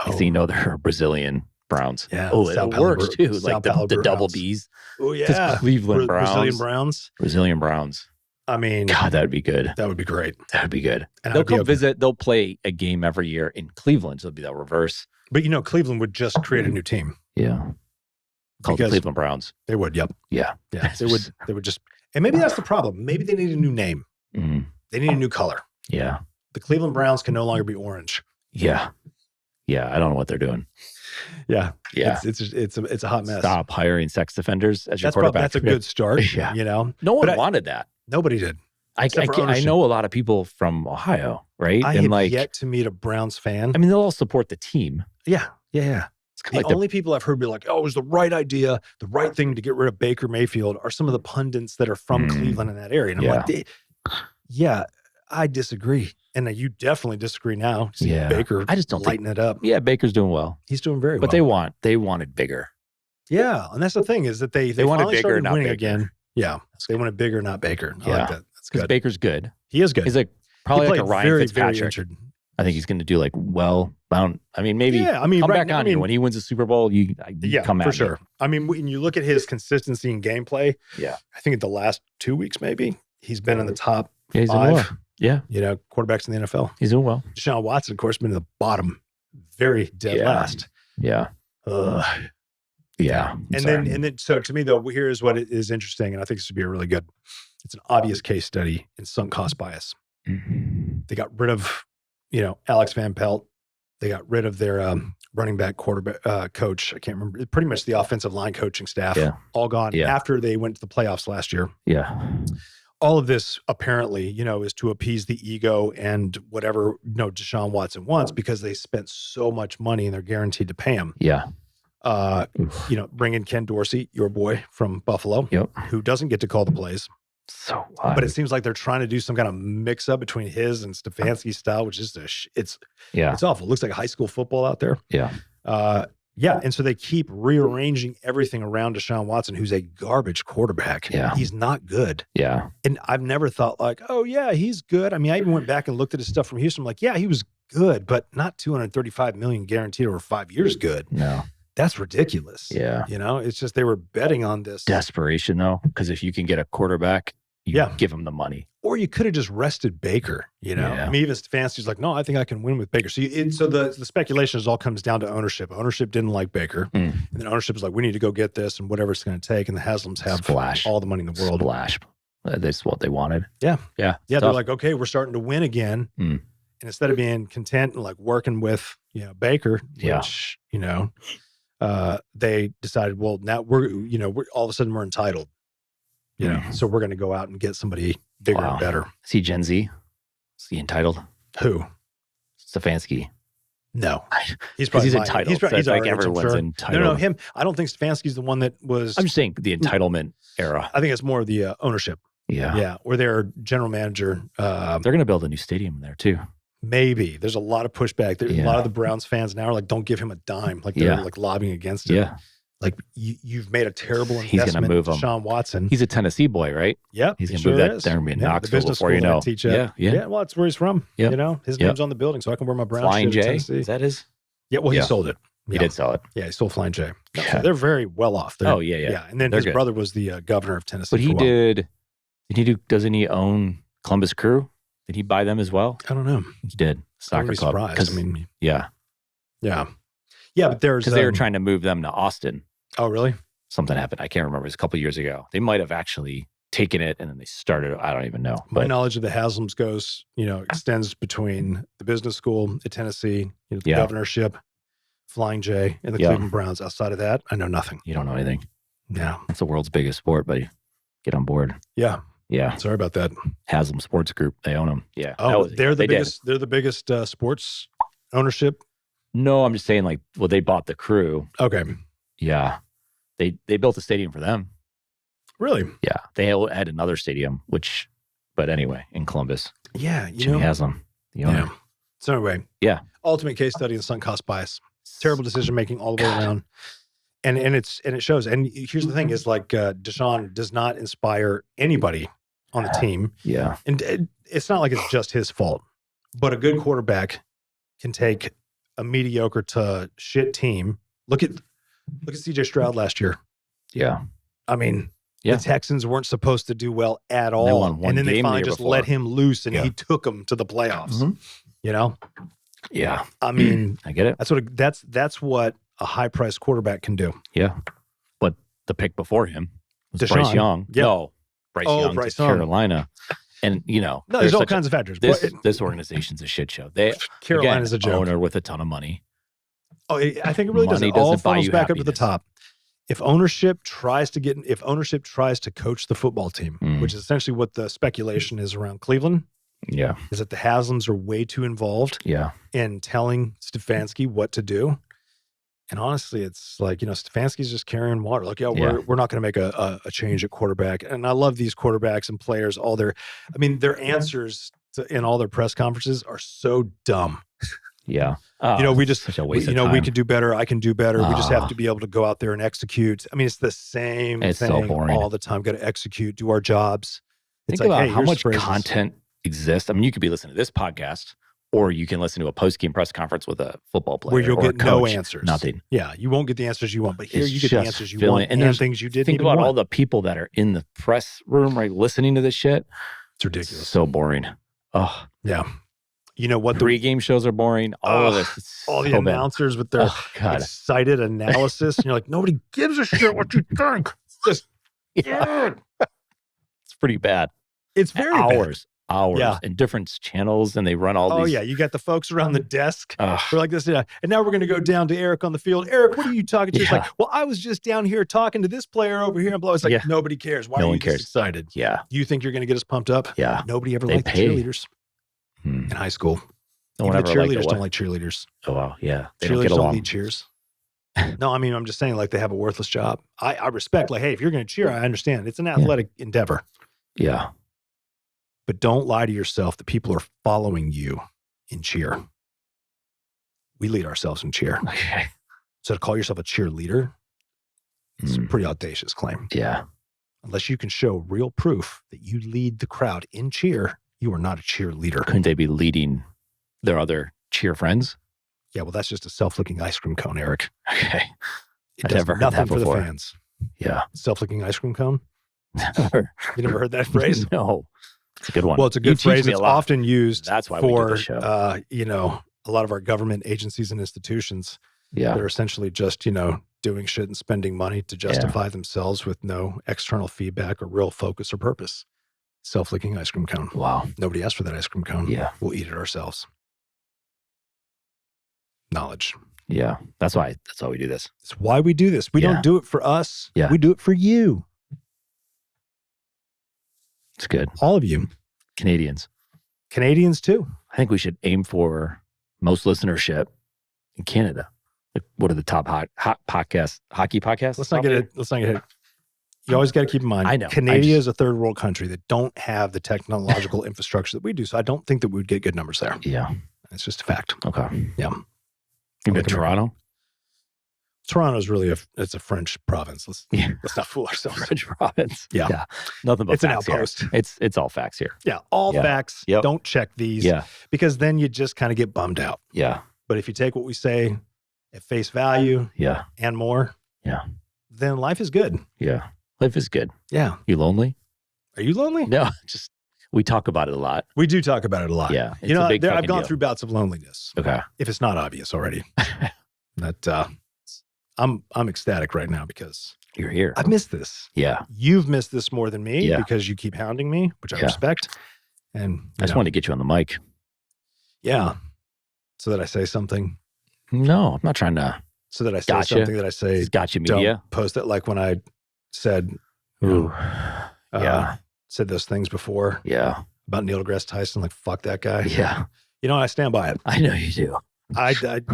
B: So you know they're Brazilian Browns.
A: Yeah.
B: Oh, it works too. Like the double B's.
A: Oh, yeah.
B: Cleveland Browns.
A: Brazilian Browns. I mean,
B: God, that would be good.
A: That would be great.
B: That would be good.
A: And
B: they'll come visit. They'll play a game every year in Cleveland. So it'll be that reverse.
A: But Cleveland would just create a new team.
B: Yeah. Called the Cleveland Browns.
A: They would. Yep.
B: Yeah.
A: Yeah. They would just, and maybe that's the problem. Maybe they need a new name. They need a new color.
B: Yeah.
A: The Cleveland Browns can no longer be orange.
B: Yeah. Yeah. I don't know what they're doing.
A: Yeah.
B: Yeah.
A: It's a hot mess.
B: Stop hiring sex offenders as your quarterback.
A: That's a good start.
B: Yeah.
A: No
B: one wanted that.
A: Nobody did.
B: I know a lot of people from Ohio, right?
A: I have yet to meet a Browns fan.
B: I mean, they'll all support the team.
A: Yeah. The only people I've heard be like, "Oh, it was the right idea, the right thing to get rid of Baker Mayfield," are some of the pundits that are from Cleveland in that area. And I'm like, I disagree. And you definitely disagree now. Baker,
B: I just don't
A: lighten it up.
B: Yeah, Baker's doing well.
A: He's doing very well.
B: But they wanted bigger.
A: Yeah, and that's the thing is that they
B: wanted bigger, not
A: winning
B: Baker.
A: Again. Yeah, they wanted bigger, not Baker. I like that. That's good.
B: Baker's good.
A: He is good.
B: He's probably like a Ryan Fitzpatrick.
A: Very injured.
B: I think he's going to do maybe
A: come
B: back on you when he wins the Super Bowl. You come at
A: for sure. I mean, when you look at his consistency in gameplay, I think in the last 2 weeks, maybe he's been in the top 5.
B: Yeah,
A: quarterbacks in the NFL.
B: He's doing well.
A: Deshaun Watson, of course, been in the bottom, very dead last.
B: Yeah.
A: And then, so to me though, here's what is interesting, and I think this would be a really good. It's an obvious case study in sunk cost bias. They got rid of, Alex Van Pelt. They got rid of their running back quarterback coach. I can't remember. Pretty much the offensive line coaching staff, all gone after they went to the playoffs last year.
B: Yeah.
A: All of this apparently, is to appease the ego and whatever, Deshaun Watson wants, because they spent so much money and they're guaranteed to pay him.
B: Yeah.
A: Bring in Ken Dorsey, your boy from Buffalo, who doesn't get to call the plays.
B: So wild.
A: But it seems like they're trying to do some kind of mix up between his and Stefanski's style, which is it's awful. It looks like high school football out there.
B: Yeah.
A: And so they keep rearranging everything around Deshaun Watson, who's a garbage quarterback.
B: Yeah.
A: He's not good.
B: Yeah.
A: And I've never thought like, oh yeah, he's good. I mean, I even went back and looked at his stuff from Houston. I'm like, yeah, he was good, but not $235 million guaranteed over 5 years good.
B: No.
A: That's ridiculous.
B: Yeah.
A: It's just they were betting on this.
B: Desperation, though, because if you can get a quarterback, you give him the money.
A: Or you could have just rested Baker,
B: Yeah.
A: I mean, even Stefanski's like, no, I think I can win with Baker. So the speculation is all comes down to ownership. Ownership didn't like Baker. And then ownership is like, we need to go get this and whatever it's going to take. And the Haslams have all the money in the world.
B: Splash. That's what they wanted.
A: Yeah.
B: Yeah.
A: Yeah. They're like, okay, we're starting to win again. And instead of being content and like working with, Baker, which, they decided, well, now we're all of a sudden we're entitled, so we're going to go out and get somebody bigger and better.
B: Is he Gen Z? Is he entitled?
A: Who?
B: Stefanski.
A: No, he's probably
B: entitled.
A: He's
B: like everyone's entitled.
A: No, him. I don't think Stefanski's the one that was.
B: I'm just saying the entitlement era.
A: I think it's more of the ownership.
B: Yeah.
A: Yeah. Or their general manager.
B: They're going to build a new stadium there too.
A: Maybe. There's a lot of pushback. A lot of the Browns fans now are like, don't give him a dime. Like they're like lobbying against it.
B: Yeah.
A: Like you've made a terrible investment.
B: He's going to move him.
A: Deshaun Watson.
B: He's a Tennessee boy, right?
A: Yeah.
B: He's going to move that there in Knoxville before you know.
A: Yeah. Well, that's where he's from.
B: Yeah.
A: His name's on the building, so I can wear my Browns
B: Flying
A: shirt in
B: J?
A: Tennessee.
B: Is that his?
A: Yeah. Well, he sold it.
B: He did sell it.
A: Yeah, he sold Flying J. No, so they're very well off. Yeah. And then his brother was the governor of Tennessee.
B: But doesn't he own Columbus Crew? Did he buy them as well?
A: I don't know.
B: He did. Soccer club.
A: Surprised. I mean,
B: yeah.
A: But there's
B: because they were trying to move them to Austin.
A: Oh, really?
B: Something happened. I can't remember. It was a couple of years ago. They might have actually taken it and then they started. I don't even know.
A: My knowledge of the Haslams goes, extends between the business school at Tennessee, the governorship, Flying J, and the Cleveland Browns. Outside of that, I know nothing.
B: You don't know anything.
A: Yeah.
B: It's the world's biggest sport, buddy. Get on board.
A: Yeah.
B: Yeah.
A: Sorry about that.
B: Haslam Sports Group. They own them. Yeah.
A: Oh, they're the biggest. They're the biggest sports ownership.
B: No, I'm just saying they bought the Crew.
A: Okay.
B: Yeah. They built a stadium for them.
A: Really?
B: Yeah. They had another stadium, but anyway, in Columbus.
A: Yeah.
B: Jimmy Haslam, the owner.
A: Yeah. So anyway.
B: Yeah.
A: Ultimate case study in sunk cost bias. Terrible decision making all the way around. And it shows. And here's the thing is like Deshaun does not inspire anybody on the team.
B: Yeah.
A: And it's not like it's just his fault, but a good quarterback can take a mediocre to shit team. Look at CJ Stroud last year.
B: Yeah.
A: I mean, the Texans weren't supposed to do well at all.
B: They won one
A: and then they
B: game
A: finally
B: the year
A: just
B: before.
A: let him loose and he took them to the playoffs.
B: Yeah.
A: I mean,
B: I get it.
A: That's what a high priced quarterback can do.
B: Yeah. But the pick before him was
A: Deshaun.
B: Bryce Young.
A: Yep.
B: No, Bryce Young
A: Bryce
B: to
A: Young.
B: Carolina. And,
A: there's all kinds of factors.
B: This organization's a shit show.
A: Carolina's a joke.
B: Owner with a ton of money.
A: Oh, I think it really does.
B: Money
A: It all
B: doesn't buy
A: funnels
B: you
A: back up to the
B: happiness.
A: top. If ownership tries to coach the football team, which is essentially what the speculation is around Cleveland, is that the Haslams are way too involved in telling Stefanski what to do. And honestly, it's like, Stefanski's just carrying water. Like, we're not going to make a change at quarterback. And I love these quarterbacks and players. Their answers in all their press conferences are so dumb.
B: Yeah.
A: We just,
B: such a waste of
A: we
B: time.
A: could do better. I can do better. We just have to be able to go out there and execute. I mean, it's the same thing
B: so boring.
A: all the time. Got to execute, do our jobs.
B: Think about how much content exists. I mean, you could be listening to this podcast, or you can listen to a post-game press conference with a football player
A: where you'll get no answers.
B: Nothing.
A: Yeah, you won't get the answers you want, but here you get the answers you want
B: and
A: there's things you didn't
B: think
A: even
B: about
A: want.
B: all the people that are in the press room, right, listening to this shit.
A: It's ridiculous.
B: So boring. Oh,
A: yeah. You know what?
B: Pre-game shows are boring. All of this.
A: All the announcers with their excited analysis. And you're like, nobody gives a shit what you think. Just,
B: it's pretty bad.
A: It's very
B: hours hours and different channels, and they run all these.
A: Oh, yeah. You got the folks around the desk who are like this. And now we're going to go down to Eric on the field. Eric, what are you talking to? It's like, well, I was just down here talking to this player over here. And blah. It's like, nobody cares. Why are you this excited?
B: Yeah.
A: You think you're going to get us pumped up?
B: Yeah.
A: Nobody ever liked the cheerleaders in high school.
B: No one
A: Even the cheerleaders don't like cheerleaders.
B: Oh, wow. Yeah. They
A: Cheerleaders
B: don't get along.
A: don't lead cheers. No, I mean, I'm just saying, like, they have a worthless job. I respect, like, hey, if you're going to cheer, I understand. It's an athletic endeavor.
B: Yeah.
A: But don't lie to yourself that people are following you in cheer. We lead ourselves in cheer.
B: Okay.
A: So to call yourself a cheerleader, it's a pretty audacious claim.
B: Yeah.
A: Unless you can show real proof that you lead the crowd in cheer, you are not a cheerleader.
B: Couldn't they be leading their other cheer friends?
A: Yeah, well, that's just a self-licking ice cream cone, Eric.
B: Okay.
A: It does nothing for the fans.
B: Yeah.
A: Self-licking ice cream cone? You never heard that phrase?
B: No. It's a good one.
A: Well, it's a good phrase. It's often used
B: That's why
A: for,
B: we do the show.
A: A lot of our government agencies and institutions that are essentially just, doing shit and spending money to justify themselves with no external feedback or real focus or purpose. Self-licking ice cream cone.
B: Wow.
A: Nobody asked for that ice cream cone.
B: Yeah.
A: We'll eat it ourselves. Knowledge.
B: Yeah. That's why we do this.
A: It's why we do this. We don't do it for us.
B: Yeah.
A: We do it for you.
B: It's good.
A: All of you.
B: Canadians
A: too.
B: I think we should aim for most listenership in Canada. Like, what are the top hot podcasts, hockey podcasts?
A: Let's not get it. You always got to keep in mind,
B: I know.
A: Canada is a third world country that don't have the technological infrastructure that we do. So I don't think that we would get good numbers there.
B: Yeah.
A: It's just a fact.
B: Okay.
A: Yeah.
B: You been to Toronto?
A: Toronto's really it's a French province. Let's not fool ourselves.
B: French province.
A: Yeah.
B: Nothing but
A: it's
B: facts
A: an outpost.
B: Here. It's all facts here.
A: Yeah. All facts.
B: Yep.
A: Don't check these.
B: Yeah.
A: Because then you just kind of get bummed out.
B: Yeah.
A: But if you take what we say at face value and more, then life is good.
B: Yeah. Life is good.
A: Yeah.
B: You lonely?
A: Are you lonely?
B: No, just we talk about it a lot.
A: We do talk about it a lot.
B: Yeah.
A: I've gone through bouts of loneliness.
B: Okay.
A: If it's not obvious already. That I'm ecstatic right now because
B: you're here.
A: I've missed this.
B: Yeah.
A: You've missed this more than me because you keep hounding me, which I respect. And
B: I just wanted to get you on the mic.
A: Yeah. So that I say something.
B: No, I'm not trying to.
A: So that I say something that I say.
B: It's gotcha media.
A: Don't post it like when I said, said those things before.
B: Yeah.
A: About Neil deGrasse Tyson, like, fuck that guy.
B: Yeah.
A: I stand by it.
B: I know you do.
A: Anytime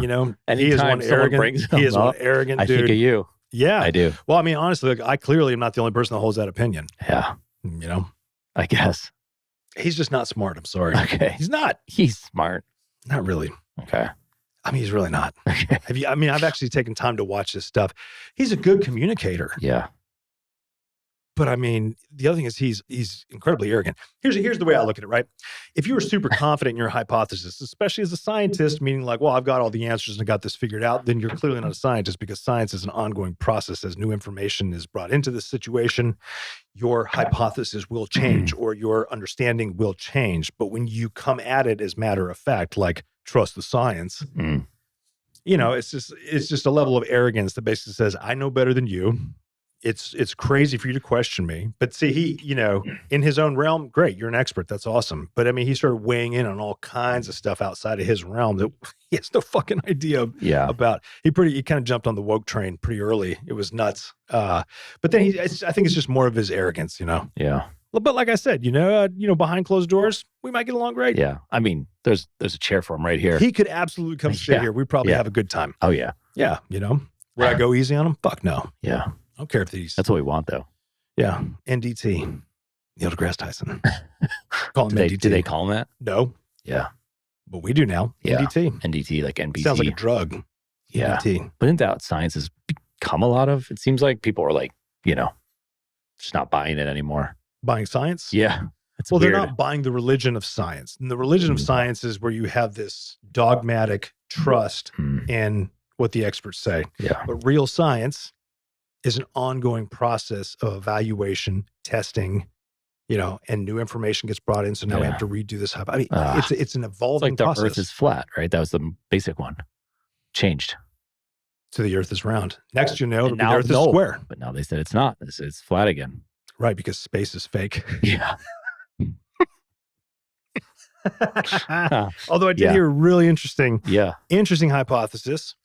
B: he is one arrogant.
A: He is one arrogant dude.
B: I think of you.
A: Yeah.
B: I do.
A: Well, I mean, honestly, I clearly am not the only person that holds that opinion.
B: Yeah. I guess.
A: He's just not smart. I'm sorry.
B: Okay.
A: He's not.
B: He's smart.
A: Not really.
B: Okay.
A: I mean, he's really not.
B: Okay.
A: I've actually taken time to watch this stuff. He's a good communicator.
B: Yeah.
A: But I mean, the other thing is he's incredibly arrogant. Here's the way I look at it, right? If you were super confident in your hypothesis, especially as a scientist, meaning like, well, I've got all the answers and I got this figured out, then you're clearly not a scientist because science is an ongoing process. As new information is brought into this situation, your hypothesis will change or your understanding will change. But when you come at it as matter of fact, like trust the science, it's just a level of arrogance that basically says, I know better than you. It's crazy for you to question me. But see, he, in his own realm, great, you're an expert. That's awesome. But I mean, he started weighing in on all kinds of stuff outside of his realm that he has no fucking idea about. He kind of jumped on the woke train pretty early. It was nuts. But then I think it's just more of his arrogance,
B: Yeah.
A: But like I said, behind closed doors, we might get along great.
B: Yeah. I mean, there's a chair for him right here.
A: He could absolutely come sit here. We'd probably have a good time.
B: Oh, yeah.
A: Yeah. Would I go easy on him? Fuck no.
B: Yeah.
A: I don't care if these.
B: That's what we want, though.
A: Yeah. NDT. Neil deGrasse Tyson. Call him NDT.
B: Do they call him that?
A: No.
B: Yeah.
A: But we do now.
B: Yeah.
A: NDT.
B: NDT, like NBT.
A: Sounds like a drug.
B: Yeah.
A: NDT.
B: But isn't that what science has become a lot of? It seems like people are like, just not buying it anymore.
A: Buying science?
B: Yeah.
A: Well, they're not buying the religion of science. And the religion of science is where you have this dogmatic trust in what the experts say.
B: Yeah.
A: But real science is an ongoing process of evaluation, testing, and new information gets brought in. So now we have to redo this. I mean, it's an evolving
B: it's like
A: process.
B: The Earth is flat, right? That was the basic one. Changed.
A: So the Earth is round. Next, the Earth is square.
B: But now they said it's not. It's flat again.
A: Right, because space is fake.
B: Yeah.
A: Although I did hear a really interesting hypothesis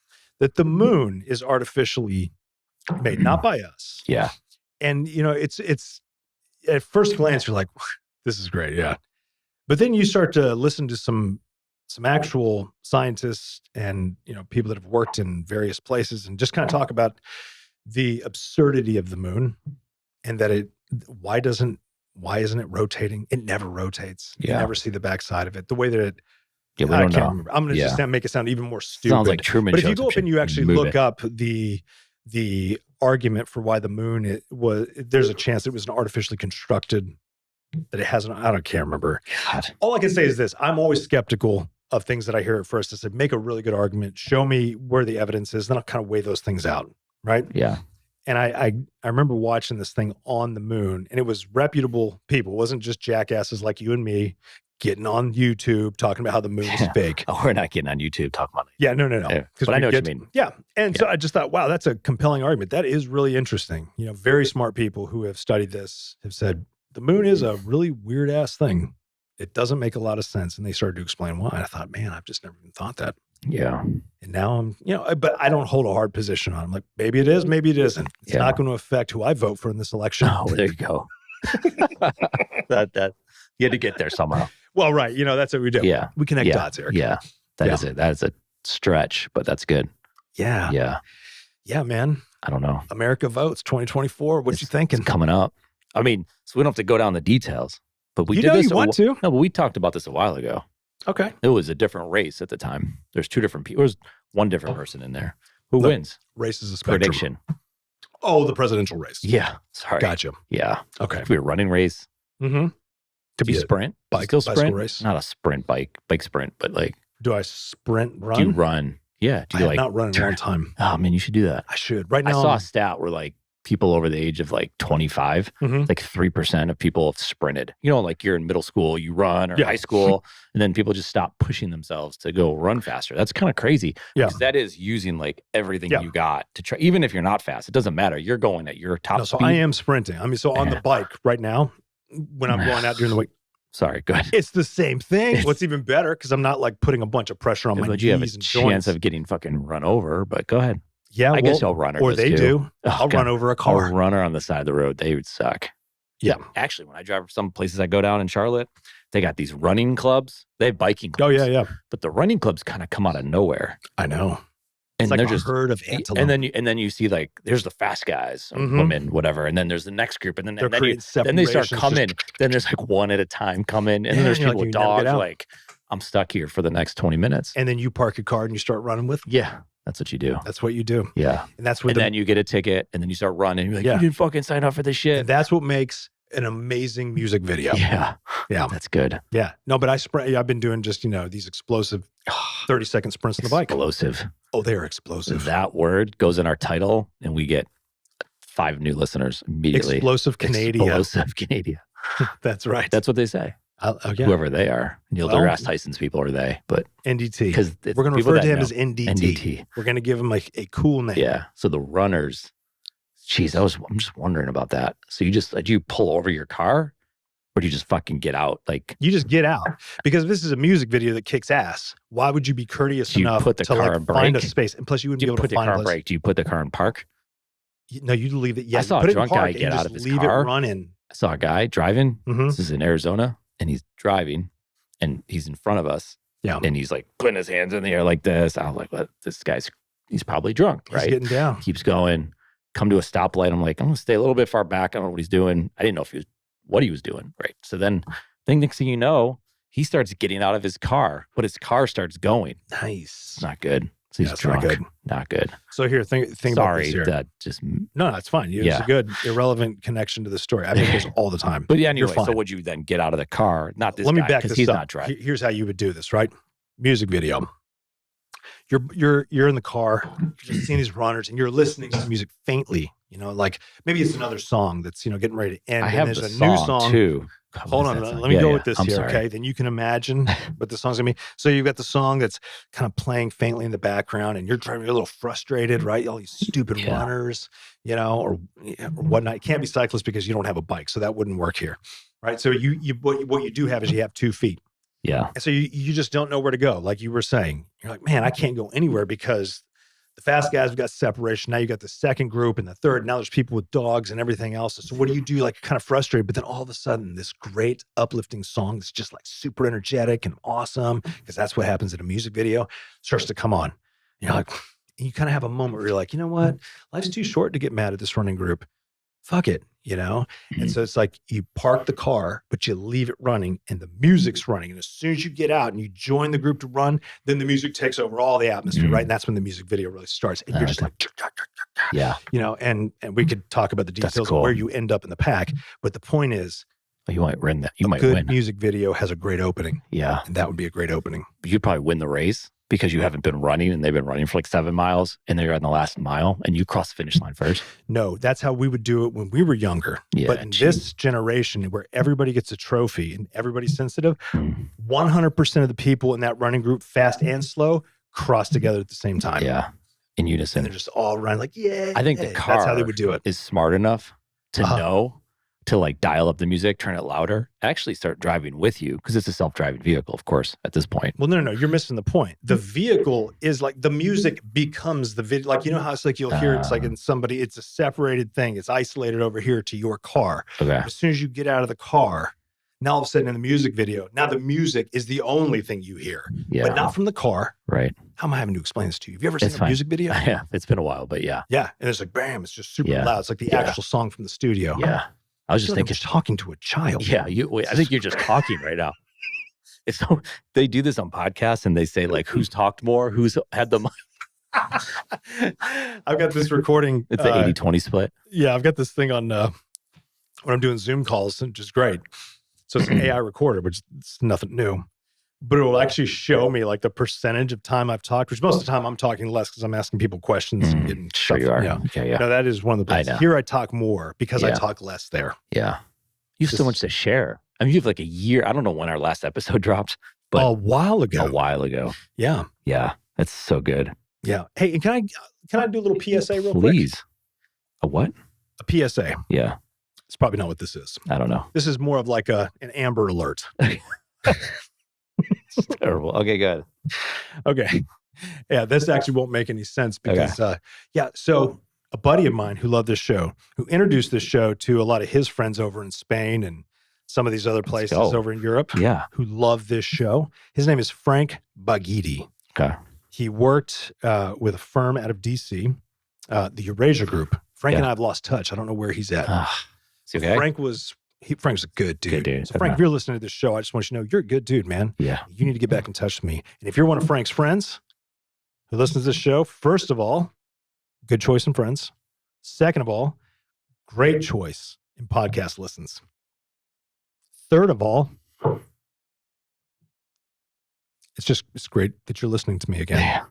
A: that the moon is artificially made, not by us.
B: Yeah.
A: And, it's at first glance, you're like, this is great. Yeah. But then you start to listen to some actual scientists and, people that have worked in various places and just kind of talk about the absurdity of the moon and that why isn't it rotating? It never rotates. You never see the backside of it. The way that
B: we don't know.
A: Remember. I'm going to just make it sound even more stupid.
B: Sounds like Truman.
A: But if you go up and you actually look up the argument for why the moon there's a chance it was an artificially constructed, that it hasn't, can't remember.
B: God.
A: All I can say is this: I'm always skeptical of things that I hear at first. I said, make a really good argument, show me where the evidence is, then I'll kind of weigh those things out, right?
B: Yeah.
A: And I remember watching this thing on the moon, and it was reputable people. It wasn't just jackasses like you and me getting on YouTube talking about how the moon is fake.
B: Oh, we're not getting on YouTube talking about it.
A: Yeah, no.
B: But I know what you mean.
A: Yeah. And so I just thought, wow, that's a compelling argument. That is really interesting. Very smart people who have studied this have said the moon is a really weird ass thing. It doesn't make a lot of sense. And they started to explain why. And I thought, man, I've just never even thought that.
B: Yeah.
A: And now I'm, but I don't hold a hard position on it. I'm like, maybe it is, maybe it isn't. It's not going to affect who I vote for in this election.
B: Oh, there you go. that you had to get there somehow.
A: Well, right. That's what we do.
B: Yeah.
A: We connect dots, Eric.
B: Yeah. That is it. That is a stretch, but that's good.
A: Yeah.
B: Yeah.
A: Yeah, man.
B: I don't know.
A: America votes 2024. What you thinking?
B: It's coming up. I mean, so we don't have to go down the details, but we
A: did
B: this.
A: You want to?
B: No, but we talked about this a while ago.
A: Okay.
B: It was a different race at the time. There's two different people. There's one different person in there. Who wins?
A: Race is a spectrum.
B: Prediction.
A: Oh, the presidential race.
B: Yeah. Sorry.
A: Gotcha.
B: Yeah.
A: Okay.
B: If we were running race.
A: Mm-hmm.
B: Do you sprint?
A: Still sprint?
B: Race? Not a sprint bike sprint, but like.
A: Do I sprint run?
B: Do you run? Yeah. Do you
A: I have not run in a long time.
B: Oh man, you should do that.
A: I should. Right now.
B: I saw a stat where like people over the age of like 25, like 3% of people have sprinted. Like you're in middle school, you run, or high school, and then people just stop pushing themselves to go run faster. That's kind of crazy. Yeah. Because that is using like everything you got to try. Even if you're not fast, it doesn't matter. You're going at your top speed.
A: So I am sprinting. I mean, so on the bike right now, when I'm going out during the week.
B: Sorry, go ahead.
A: It's the same thing. What's even better, because I'm not like putting a bunch of pressure on my knees and joints.
B: You have a chance of getting fucking run over, but go ahead.
A: Yeah,
B: I guess y'all runners
A: or they
B: too.
A: do. I'll run over a car.
B: A runner on the side of the road, they would suck.
A: Yeah.
B: Actually, when I drive some places I go down in Charlotte, they got these running clubs. They have biking clubs.
A: Oh, yeah.
B: But the running clubs kind of come out of nowhere.
A: I know.
B: And
A: it's like
B: they're
A: a
B: just
A: herd of antelope.
B: And then you see like there's the fast guys, or women, whatever, and then there's the next group, and then they start coming. Then there's like one at a time coming, and then there's people with dogs. Like I'm stuck here for the next 20 minutes.
A: And then you park your car and you start running with.
B: Yeah, that's what you do.
A: That's what you do.
B: Yeah,
A: and that's what.
B: Then you get a ticket, and then you start running. You're like, you didn't fucking sign up for this shit.
A: And that's what makes an amazing music video.
B: Yeah, that's good.
A: Yeah, no, but I sprint. I've been doing just these explosive 30-second sprints on the bike.
B: Explosive.
A: Oh, they are explosive.
B: That word goes in our title, and we get 5 new listeners immediately.
A: Explosive Canadian.
B: Explosive Canadian.
A: That's right.
B: That's what they say. Whoever they are. Neil deGrasse Tyson's people are they, but
A: NDT.
B: Because
A: we're going to refer to him as NDT. We're going to give him like a cool name.
B: Yeah. So the runners. Geez, I'm just wondering about that. So do you pull over your car, or do you just fucking get out? Like
A: you just get out, because if this is a music video that kicks ass, why would you be courteous enough to like find a space? And plus, you wouldn't be able to find
B: the car in brake. Do you put the car in park?
A: No, you'd leave it. Yeah,
B: I saw a drunk guy get out of his car.
A: Leave it running.
B: I saw a guy driving. This is in Arizona, and he's driving, and he's in front of us.
A: Yeah,
B: and he's like putting his hands in the air like this. I was like, "What? This guy's he's probably drunk, right?"
A: He's getting down.
B: Keeps going. Come to a stoplight. I'm like, I'm gonna stay a little bit far back. I don't know what he's doing. I didn't know what he was doing. Right. So then, next thing you know, he starts getting out of his car, but his car starts going.
A: Nice.
B: It's not good. So he's drunk. Not good.
A: So here, think about this here.
B: That just
A: no, it's fine. It's a good irrelevant connection to the story. I make this all the time.
B: But yeah, anyway, so would you then get out of the car? Not this.
A: Let me
B: guy,
A: back this
B: he's
A: up.
B: Not driving.
A: Here's how you would do this, right? Music video. You're in the car, you're just seeing these runners, and you're listening to the music faintly. Like maybe it's another song that's getting ready to end.
B: I have
A: and
B: there's
A: a new song
B: too.
A: Hold on, let me go with this here, okay? Then you can imagine what the song's gonna be. So you've got the song that's kind of playing faintly in the background, and you're driving, you're a little frustrated, right? All these stupid runners, or whatnot. It can't be cyclists because you don't have a bike, so that wouldn't work here, right? So what you do have is you have 2 feet.
B: Yeah.
A: And so you just don't know where to go. Like you were saying, you're like, man, I can't go anywhere because the fast guys have got separation. Now you got the second group and the third. Now there's people with dogs and everything else. So what do you do? Like you're kind of frustrated, but then all of a sudden this great uplifting song that's just like super energetic and awesome, because that's what happens in a music video, starts to come on. And you're like, you kind of have a moment where you're like, you know what? Life's too short to get mad at this running group. Fuck it, you know? And so it's like you park the car, but you leave it running and the music's running. And as soon as you get out and you join the group to run, then the music takes over all the atmosphere, right? And that's when the music video really starts. And you're just like,
B: yeah,
A: you know, and we could talk about the details of where you end up in the pack. But the point is,
B: you might win that. You might
A: win. A
B: good
A: music video has a great opening.
B: Yeah.
A: And that would be a great opening.
B: You'd probably win the race because you haven't been running and they've been running for like 7 miles and they're on the last mile and you cross the finish line first.
A: No, that's how we would do it when we were younger.
B: Yeah,
A: but in this generation where everybody gets a trophy and everybody's sensitive, 100% of the people in that running group, fast and slow, cross together at the same time.
B: Yeah. In unison.
A: And they're just all running like, yeah.
B: I think the car
A: that's how they would do it.
B: Is smart enough to know to like dial up the music, turn it louder, actually start driving with you because it's a self-driving vehicle, of course, at this point.
A: Well, no, you're missing the point. The vehicle is like the music becomes the video. Like, you know how it's like you'll hear it's like in somebody, it's a separated thing. It's isolated over here to your car.
B: Okay.
A: As soon as you get out of the car, now all of a sudden in the music video, now the music is the only thing you hear, but not from the car.
B: Right.
A: How am I having to explain this to you? Have you ever seen a music video?
B: Yeah, it's been a while, but yeah.
A: Yeah, and it's like, bam, it's just super loud. It's like the actual song from the studio.
B: Yeah. I was just thinking,
A: I'm talking to a child.
B: Yeah, I think you're just talking right now. It's so they do this on podcasts and they say like, who's talked more, who's had the.
A: I've got this recording.
B: It's an 80-20 split.
A: Yeah, I've got this thing on when I'm doing Zoom calls, which is great. So it's an AI recorder, which is nothing new. But it will actually show me like the percentage of time I've talked, which most of the time I'm talking less because I'm asking people questions. And getting
B: sure you are. Yeah. Okay, yeah.
A: No, that is one of the places. Here I talk more because I talk less there.
B: Yeah. You have so much to share. I mean, you have like a year. I don't know when our last episode dropped, but
A: a while ago.
B: Yeah. Yeah. That's so good.
A: Yeah. Hey, and can I do a little PSA real quick?
B: Please. A what?
A: A PSA.
B: Yeah.
A: It's probably not what this is.
B: I don't know.
A: This is more of like an Amber Alert.
B: It's terrible. Okay, good.
A: Okay. Yeah, this actually won't make any sense because, so a buddy of mine who loved this show, who introduced this show to a lot of his friends over in Spain and some of these other places over in Europe, who love this show. His name is Frank Baghetti.
B: Okay.
A: He worked with a firm out of DC, the Eurasia Group. Frank and I have lost touch. I don't know where he's at.
B: Is he okay?
A: Frank's a good dude.
B: Good dude.
A: So Frank, if you're listening to this show, I just want you to know you're a good dude, man.
B: Yeah.
A: You need to get back in touch with me. And if you're one of Frank's friends who listens to this show, first of all, good choice in friends. Second of all, great choice in podcast listens. Third of all, it's great that you're listening to me again.
B: Yeah.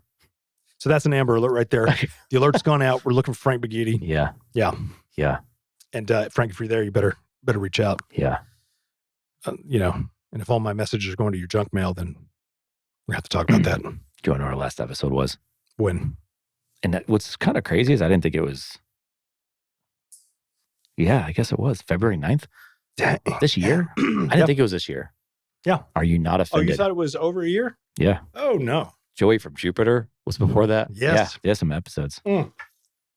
A: So that's an Amber Alert right there. The alert's gone out. We're looking for Frank Baghetti.
B: Yeah.
A: Yeah.
B: Yeah.
A: And Frank, if you're there, you better reach out.
B: Yeah.
A: And if all my messages are going to your junk mail, then we have to talk about that.
B: Do you want to know what our last episode was?
A: When?
B: And what's kind of crazy is I didn't think it was. Yeah, I guess it was February 9th. This year? I didn't think it was this year.
A: Yeah.
B: Are you not offended?
A: Oh, you thought it was over a year?
B: Yeah.
A: Oh, no.
B: Joey from Jupiter was before that.
A: Yes.
B: Yeah, some episodes. We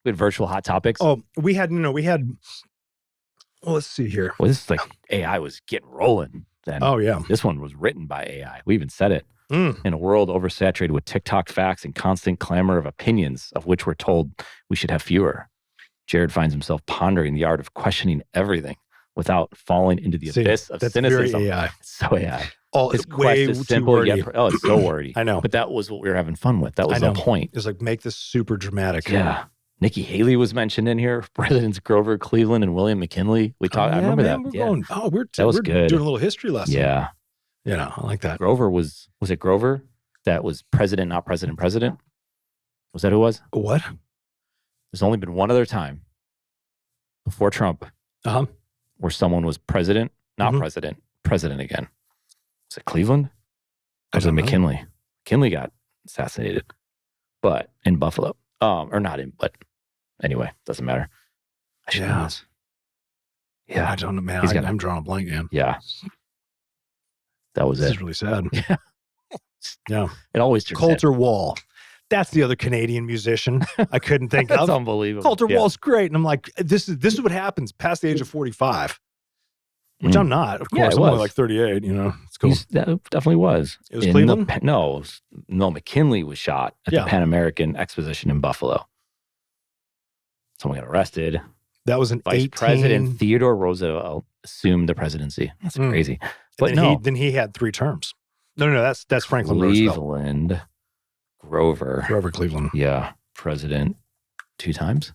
B: had virtual hot topics.
A: Oh, we had, well, let's see here.
B: Well, this is like AI was getting rolling then.
A: Oh, yeah.
B: This one was written by AI. We even said it. In a world oversaturated with TikTok facts and constant clamor of opinions, of which we're told we should have fewer, Jared finds himself pondering the art of questioning everything without falling into the abyss of cynicism.
A: Very AI.
B: It's so AI.
A: Oh,
B: His
A: it's way
B: quest is
A: too
B: simple,
A: wordy.
B: yet it's so wordy.
A: I know.
B: But that was what we were having fun with. That was the point.
A: It's like, make this super dramatic.
B: Yeah. Nikki Haley was mentioned in here. Presidents Grover Cleveland and William McKinley. We talked. I remember that.
A: That was good. Doing a little history lesson.
B: Yeah.
A: I like that.
B: Grover was it Grover that was president, not president? Was that who it was?
A: What?
B: There's only been one other time before Trump where someone was president, not president again. Was it Cleveland? Or was it McKinley? McKinley got assassinated, but in Buffalo. Or not in, but anyway, doesn't matter. I should know this. Yeah.
A: I don't know, man. I'm drawing a blank, man.
B: Yeah. That was
A: This
B: it.
A: is really sad.
B: Yeah.
A: Yeah.
B: It always turns
A: Coulter Wall. That's the other Canadian musician I couldn't think
B: That's
A: of.
B: unbelievable.
A: Coulter Wall's great. And I'm like, this is what happens past the age of 45, which I'm not. Of course, I'm only like 38, It's cool.
B: That definitely was.
A: It was Cleveland?
B: No, McKinley was shot at the Pan American Exposition in Buffalo. Someone got arrested.
A: That was an
B: Vice President Theodore Roosevelt assumed the presidency. That's crazy. But
A: then he had 3 terms. No, that's Franklin Roosevelt.
B: Cleveland, Grover
A: Cleveland.
B: Yeah, president 2 times.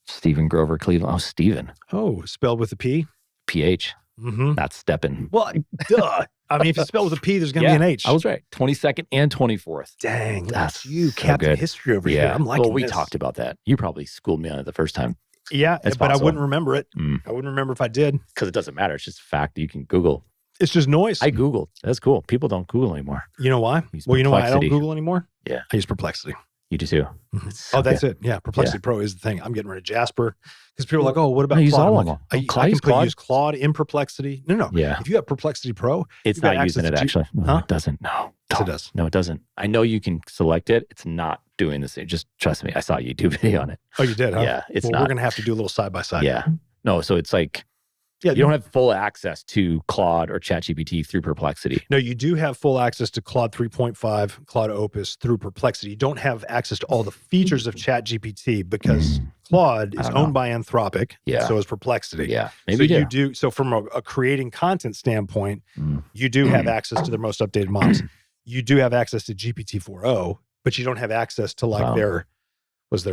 B: Stephen Grover Cleveland. Oh, Stephen.
A: Oh, spelled with a P?
B: PH. Not stepping.
A: Well, duh. I mean, if it's spelled with a P, there's going to be an H.
B: I was right. 22nd and 24th.
A: Dang, that's you,
B: so
A: Captain
B: good.
A: History over here. I'm liking
B: Well, we
A: this.
B: talked about that. You probably schooled me on it the first time.
A: Yeah,
B: It's
A: but
B: possible.
A: I wouldn't remember it. I wouldn't remember if I did.
B: Because it doesn't matter. It's just a fact that you can Google.
A: It's just noise.
B: I Googled. That's cool. People don't Google anymore.
A: You know why?
B: Use
A: Well, you know why I don't
B: Perplexity.
A: Google anymore?
B: Yeah.
A: I use Perplexity.
B: You do too.
A: Oh, that's it. Yeah, Perplexity Pro is the thing. I'm getting rid of Jasper because people are like, "Oh, what about
B: I use
A: Claude?"
B: all
A: I'm
B: of
A: like,
B: them.
A: I can use Claude in Perplexity. No.
B: Yeah.
A: If you have Perplexity Pro,
B: It's
A: you've got
B: not using
A: access
B: it,
A: to
B: actually. No,
A: Huh?
B: it doesn't. No.
A: Yes, it does.
B: No, it doesn't. I know you can select it. It's not doing the same. Just trust me. I saw a YouTube video on it.
A: Oh, you did, huh?
B: Yeah, it's
A: well,
B: not.
A: We're going to have to do a little side by side.
B: Yeah. No, so it's like,
A: Yeah.
B: you don't have full access to Claude or ChatGPT through Perplexity.
A: No, you do have full access to Claude 3.5, Claude Opus through Perplexity. You don't have access to all the features of ChatGPT because Claude is owned by Anthropic.
B: Yeah.
A: And so is Perplexity.
B: Yeah.
A: So
B: Maybe
A: you do. So from a creating content standpoint, you do have access to their most updated models. You do have access to GPT-4o, but you don't have access to like their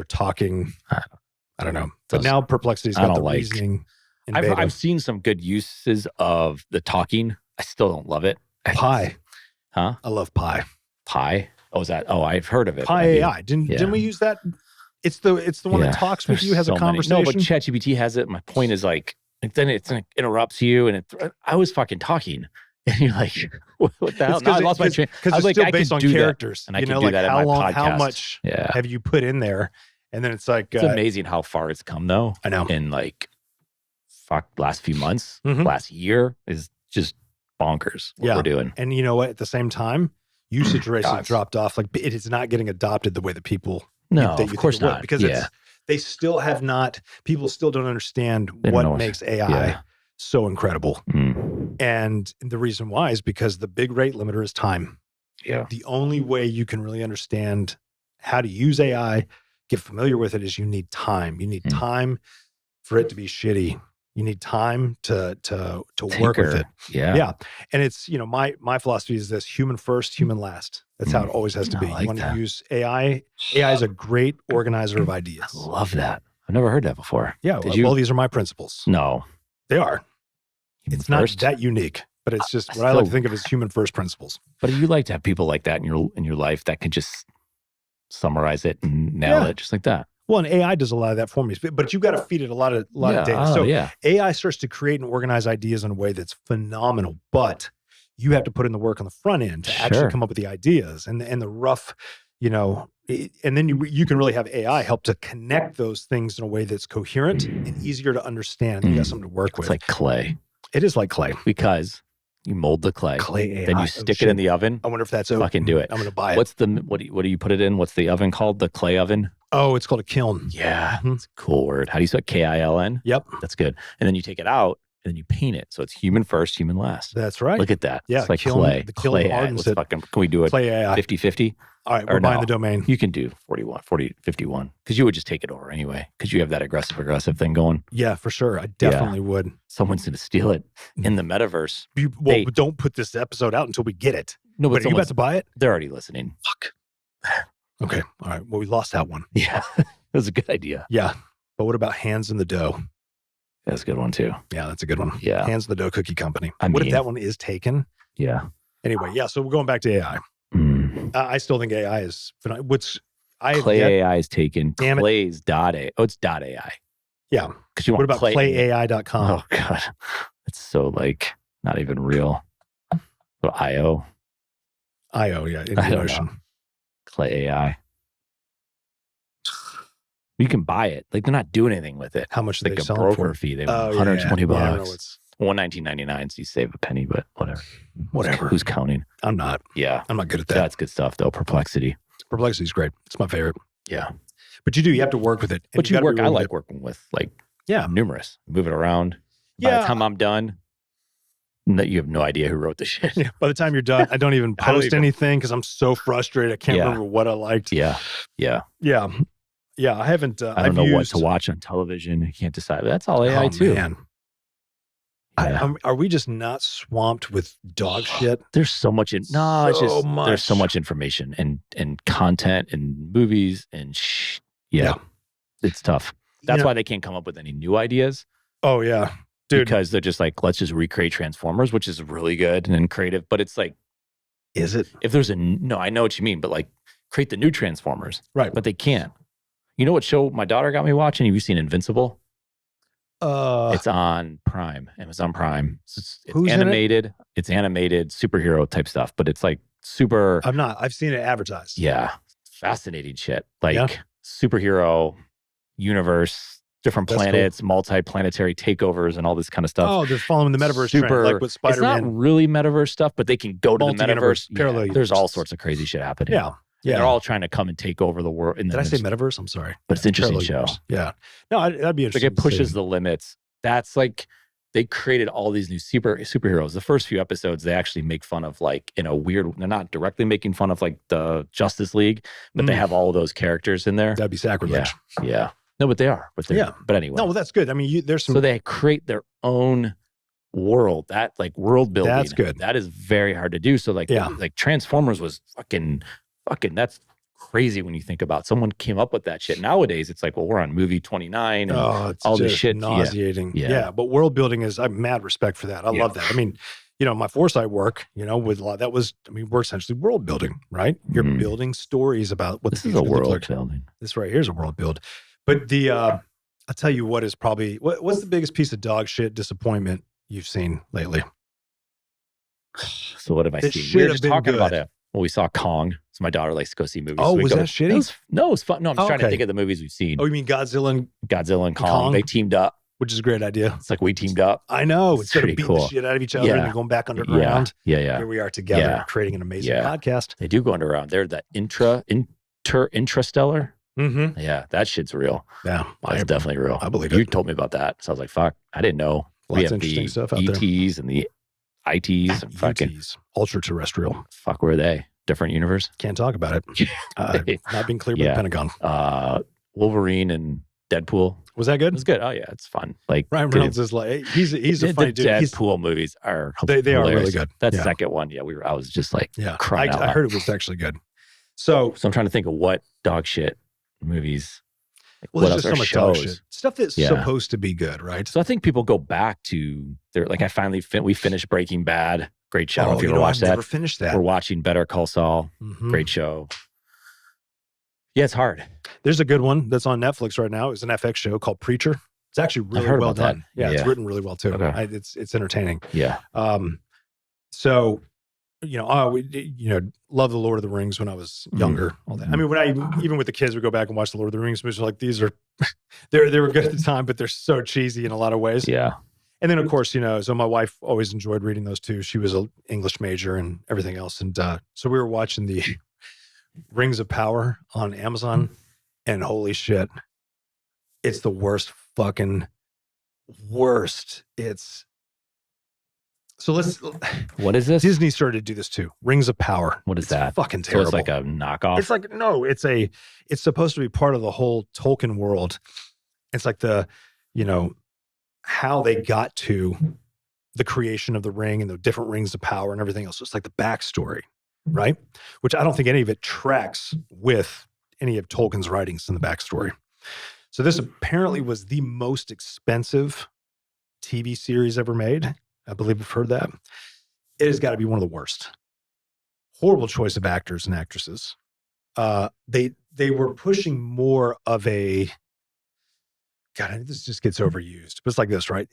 A: talking. I don't know. But now Perplexity's got the reasoning.
B: I've seen some good uses of the talking. I still don't love it.
A: Pi.
B: Huh?
A: I love Pi.
B: Pi? Oh, is that? Oh, I've heard of it.
A: Pi AI. Didn't we use that? It's the one that talks with you, has a conversation.
B: No, but ChatGPT has it. My point is like, then it interrupts you, and I was fucking talking, and you're like, what the hell? Now I lost my train.
A: Because it's still based on characters.
B: And I can do that in my podcast.
A: How much have you put in there? And then it's like
B: it's amazing how far it's come, though.
A: I know.
B: In like, last few months, last year is just bonkers what we're doing.
A: And you know what? At the same time, usage rates have dropped off. Like it is not getting adopted the way that people.
B: No, of course not.
A: Because they still have not. People still don't understand what makes AI so incredible. And the reason why is because the big rate limiter is time.
B: Yeah.
A: The only way you can really understand how to use AI, get familiar with it, is you need time. You need time for it to be shitty. You need time to work with it.
B: Yeah.
A: And it's, my philosophy is this: human first, human last. That's how it always has to be.
B: Like
A: you want to use AI. AI is a great organizer of ideas.
B: I love that. I've never heard that before.
A: Yeah. Well, these are my principles.
B: No.
A: They are. It's not that unique, but it's just what I like to think of as human first principles.
B: But you like to have people like that in your life that can just summarize it and nail it just like that.
A: Well, and AI does a lot of that for me, but you've got to feed it a lot of data. So AI starts to create and organize ideas in a way that's phenomenal, but you have to put in the work on the front end to actually come up with the ideas and the rough, and then you can really have AI help to connect those things in a way that's coherent and easier to understand. You got something to work with.
B: It's like clay.
A: It is like clay.
B: Because you mold the clay.
A: Clay AI.
B: Then you stick it in the oven.
A: I wonder if that's
B: fucking do it.
A: I'm going to buy it.
B: What do you put it in? What's the oven called? The clay oven?
A: Oh, it's called a kiln.
B: Yeah. It's a cool word. How do you say it? KILN?
A: Yep.
B: That's good. And then you take it out and then you paint it. So it's human first, human last.
A: That's right.
B: Look at that.
A: Yeah.
B: It's like
A: kiln,
B: clay.
A: The kiln
B: clay
A: hardens it.
B: Can we do it
A: clay AI.
B: 50-50?
A: All right. We're buying the domain.
B: You can do 51. Because you would just take it over anyway. Because you have that aggressive thing going.
A: Yeah, for sure. I definitely would.
B: Someone's going to steal it in the metaverse.
A: Don't put this episode out until we get it.
B: No, but
A: are you about to buy it?
B: They're already listening.
A: Fuck. Okay. All right. Well, we lost that one.
B: Yeah. That was a good idea.
A: Yeah. But what about Hands in the Dough?
B: That's a good one too.
A: Yeah, that's a good one.
B: Yeah.
A: Hands in the Dough Cookie Company. What if that one is taken?
B: Yeah.
A: Anyway, yeah. So we're going back to AI. I still think AI is
B: AI is taken.
A: Damn it.
B: Clay's .ai. Oh, it's .ai.
A: Yeah.
B: Because you want
A: what about clayai.com?
B: Oh God. It's so like not even real. But IO.
A: IO, yeah. Indian Ocean.
B: Clay AI. You can buy it. Like they're not doing anything with it.
A: How much
B: like
A: they
B: a
A: sell
B: broker
A: for?
B: fee. They want $120 bucks. $119.99, so you save a penny, but whatever.
A: Whatever.
B: Who's counting?
A: I'm not.
B: Yeah.
A: I'm not good at that.
B: That's good stuff, though. Perplexity.
A: Perplexity's great. It's my favorite.
B: Yeah.
A: But you have to work with it.
B: But I like working with numerous. Move it around. By the time I'm done, you have no idea who wrote the shit.
A: Yeah. By the time you're done, I don't even post anything because I'm so frustrated. I can't remember what I liked.
B: Yeah.
A: I haven't.
B: I don't know what to watch on television. I can't decide. That's all AI too.
A: Man. Yeah. Are we just not swamped with dog shit?
B: There's so much. There's so much information and content and movies and it's tough. That's why they can't come up with any new ideas.
A: Oh yeah. Dude.
B: Because they're just like, let's just recreate Transformers, which is really good and creative. But it's like,
A: is it?
B: If there's I know what you mean, but like create the new Transformers.
A: Right.
B: But they can't. You know what show my daughter got me watching? Have you seen Invincible? It's on Prime, Amazon Prime. It's animated. It's animated superhero type stuff, but it's like super.
A: I've seen it advertised.
B: Yeah. Fascinating shit. Like superhero universe. Different planets, cool. Multi-planetary takeovers, and all this kind of stuff.
A: Oh, they're following the metaverse trend, like with Spider-Man.
B: It's not really metaverse stuff, but they can go to the metaverse.
A: Parallel
B: there's all sorts of crazy shit happening.
A: Yeah.
B: They're all trying to come and take over the world.
A: Did I say metaverse? I'm sorry.
B: But it's an interesting show.
A: Universe. Yeah. No, that'd be interesting.
B: Like it pushes the limits. That's like, they created all these new superheroes. The first few episodes, they actually make fun of they're not directly making fun of like the Justice League, but they have all those characters in there.
A: That'd be sacrilege.
B: Yeah. No, but they are. But anyway.
A: No, well, that's good. I mean, there's some.
B: So they create their own world. That like world building.
A: That's good.
B: That is very hard to do. So like Transformers was fucking. That's crazy when you think about. Someone came up with that shit. Nowadays, it's like, well, we're on movie 29 and
A: it's
B: all this shit.
A: Nauseating. Yeah. But world building I have mad respect for that. I love that. I mean, my foresight work, with a lot, we're essentially world building, right? You're building stories about what
B: this is a world building.
A: This right here is a world build. But I'll tell you what is probably, what's the biggest piece of dog shit disappointment you've seen lately?
B: So what have I seen? We were just talking about it. Well, we saw Kong. So my daughter likes to go see movies.
A: Oh, was that shitty?
B: No, it was fun. No, I'm just trying to think of the movies we've seen.
A: Oh, you mean Godzilla and
B: Kong? They teamed up.
A: Which is a great idea.
B: It's like we teamed up.
A: I know. Instead of beating the shit out of each other and going back underground.
B: Yeah.
A: Here we are together creating an amazing podcast.
B: They do go underground. They're the intrastellar.
A: Mm-hmm.
B: Yeah, that shit's real.
A: Yeah.
B: That's definitely real.
A: I believe it.
B: You told me about that. So I was like, fuck, I didn't know.
A: Lots of interesting stuff out there.
B: ETs and the ITs and fucking.
A: ETs. Ultra-terrestrial.
B: Fuck, where are they? Different universe?
A: Can't talk about it. Not being clear by the Pentagon.
B: Wolverine and Deadpool.
A: Was that good?
B: It was good. Oh yeah, it's fun. Like
A: Ryan Reynolds is like he's a funny dude.
B: Deadpool movies are
A: they are really good.
B: That second one, I was just like crying out.
A: I heard it was actually good. So
B: I'm trying to think of what dog shit movies.
A: Well, there's just so much dog shit stuff that's supposed to be good, right?
B: So I think people go back to their like. We finished Breaking Bad. Great show. If you ever watched that,
A: never finished that.
B: We're watching Better Call Saul. Great show. Yeah, it's hard.
A: There's a good one that's on Netflix right now. It's an FX show called Preacher. It's actually really well done. Yeah, it's written really well too. Okay. It's entertaining.
B: Yeah.
A: So, love the Lord of the Rings when I was younger. All that. I mean, even with the kids, we go back and watch the Lord of the Rings movies. We're like, these are, they were good at the time, but they're so cheesy in a lot of ways.
B: Yeah.
A: And then, of course, so my wife always enjoyed reading those too. She was an English major and everything else. And so we were watching the Rings of Power on Amazon, and holy shit, it's the worst.
B: What is this?
A: Disney started to do this too. Rings of Power.
B: What is that?
A: Fucking terrible.
B: So it's like a knockoff?
A: It's like, no, it's supposed to be part of the whole Tolkien world. It's like how they got to the creation of the ring and the different rings of power and everything else. So it's like the backstory, right? Which I don't think any of it tracks with any of Tolkien's writings in the backstory. So this apparently was the most expensive TV series ever made. I believe I've heard that. It has got to be one of the worst. Horrible choice of actors and actresses. They were pushing more of a, God, this just gets overused, but it's like this, right?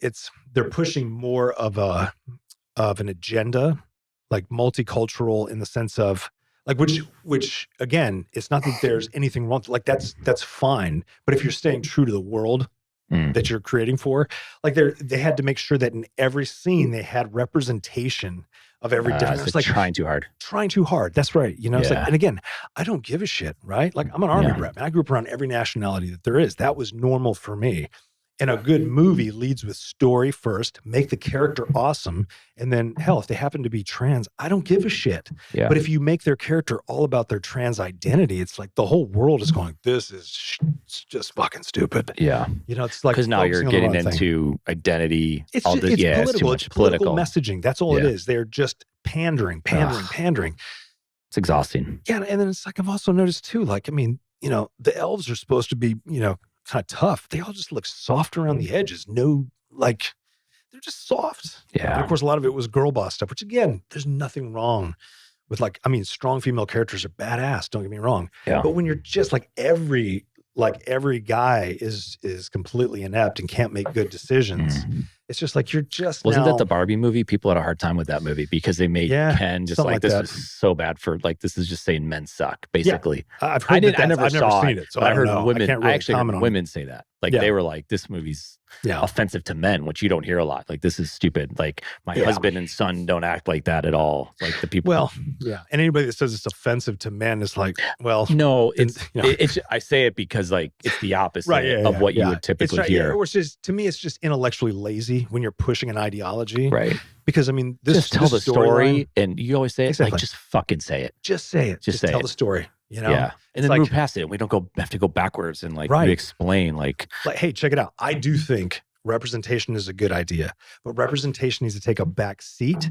A: They're pushing more of an agenda, like multicultural in the sense of like, which again, it's not that there's anything wrong. Like that's fine. But if you're staying true to the world that you're creating for. Like they had to make sure that in every scene they had representation of every different.
B: It's like trying too hard.
A: Trying too hard. That's right. You know, it's like, and again, I don't give a shit, right? Like I'm an Army brat, man. I grew up around every nationality that there is. That was normal for me. And a good movie leads with story first, make the character awesome. And then hell, if they happen to be trans, I don't give a shit.
B: Yeah.
A: But if you make their character all about their trans identity, it's like the whole world is going, this is just fucking stupid.
B: Yeah.
A: You know, it's like,
B: because now you're getting into identity.
A: It's political.
B: It's too much political
A: messaging. That's all it is. They're just pandering.
B: It's exhausting.
A: Yeah. And then it's like, I've also noticed too, like, I mean, you know, the elves are supposed to be, you know, kind of tough. They all just look soft around the edges. No, like they're just soft.
B: Yeah.
A: And of course, a lot of it was girl boss stuff, which again, there's nothing wrong with, like, I mean, strong female characters are badass. Don't get me wrong.
B: Yeah.
A: But when you're just like every guy is completely inept and can't make good decisions. It's just like you're just
B: Wasn't that the Barbie movie? People had a hard time with that movie because they made Ken just like this was so bad for, like, this is just saying men suck, basically.
A: Yeah. I've heard I've never seen it, so I
B: heard
A: know.
B: women. I actually heard women say that. Like they were like, this movie's offensive to men, which you don't hear a lot. Like, this is stupid. Like, my husband and son don't act like that at all. Like the people.
A: Well, yeah. And anybody that says it's offensive to men is like, well,
B: no, it's I say it because, like, it's the opposite of what you would typically hear.
A: Or it's just, to me, it's just intellectually lazy when you're pushing an ideology.
B: Right.
A: Because I mean, just
B: tell the story, and you always say it, like, just fucking say it.
A: Just say it. Just tell the story. You know?
B: Yeah. And then move past it. We don't have to go backwards and like explain like,
A: hey, check it out. I do think representation is a good idea, but representation needs to take a back seat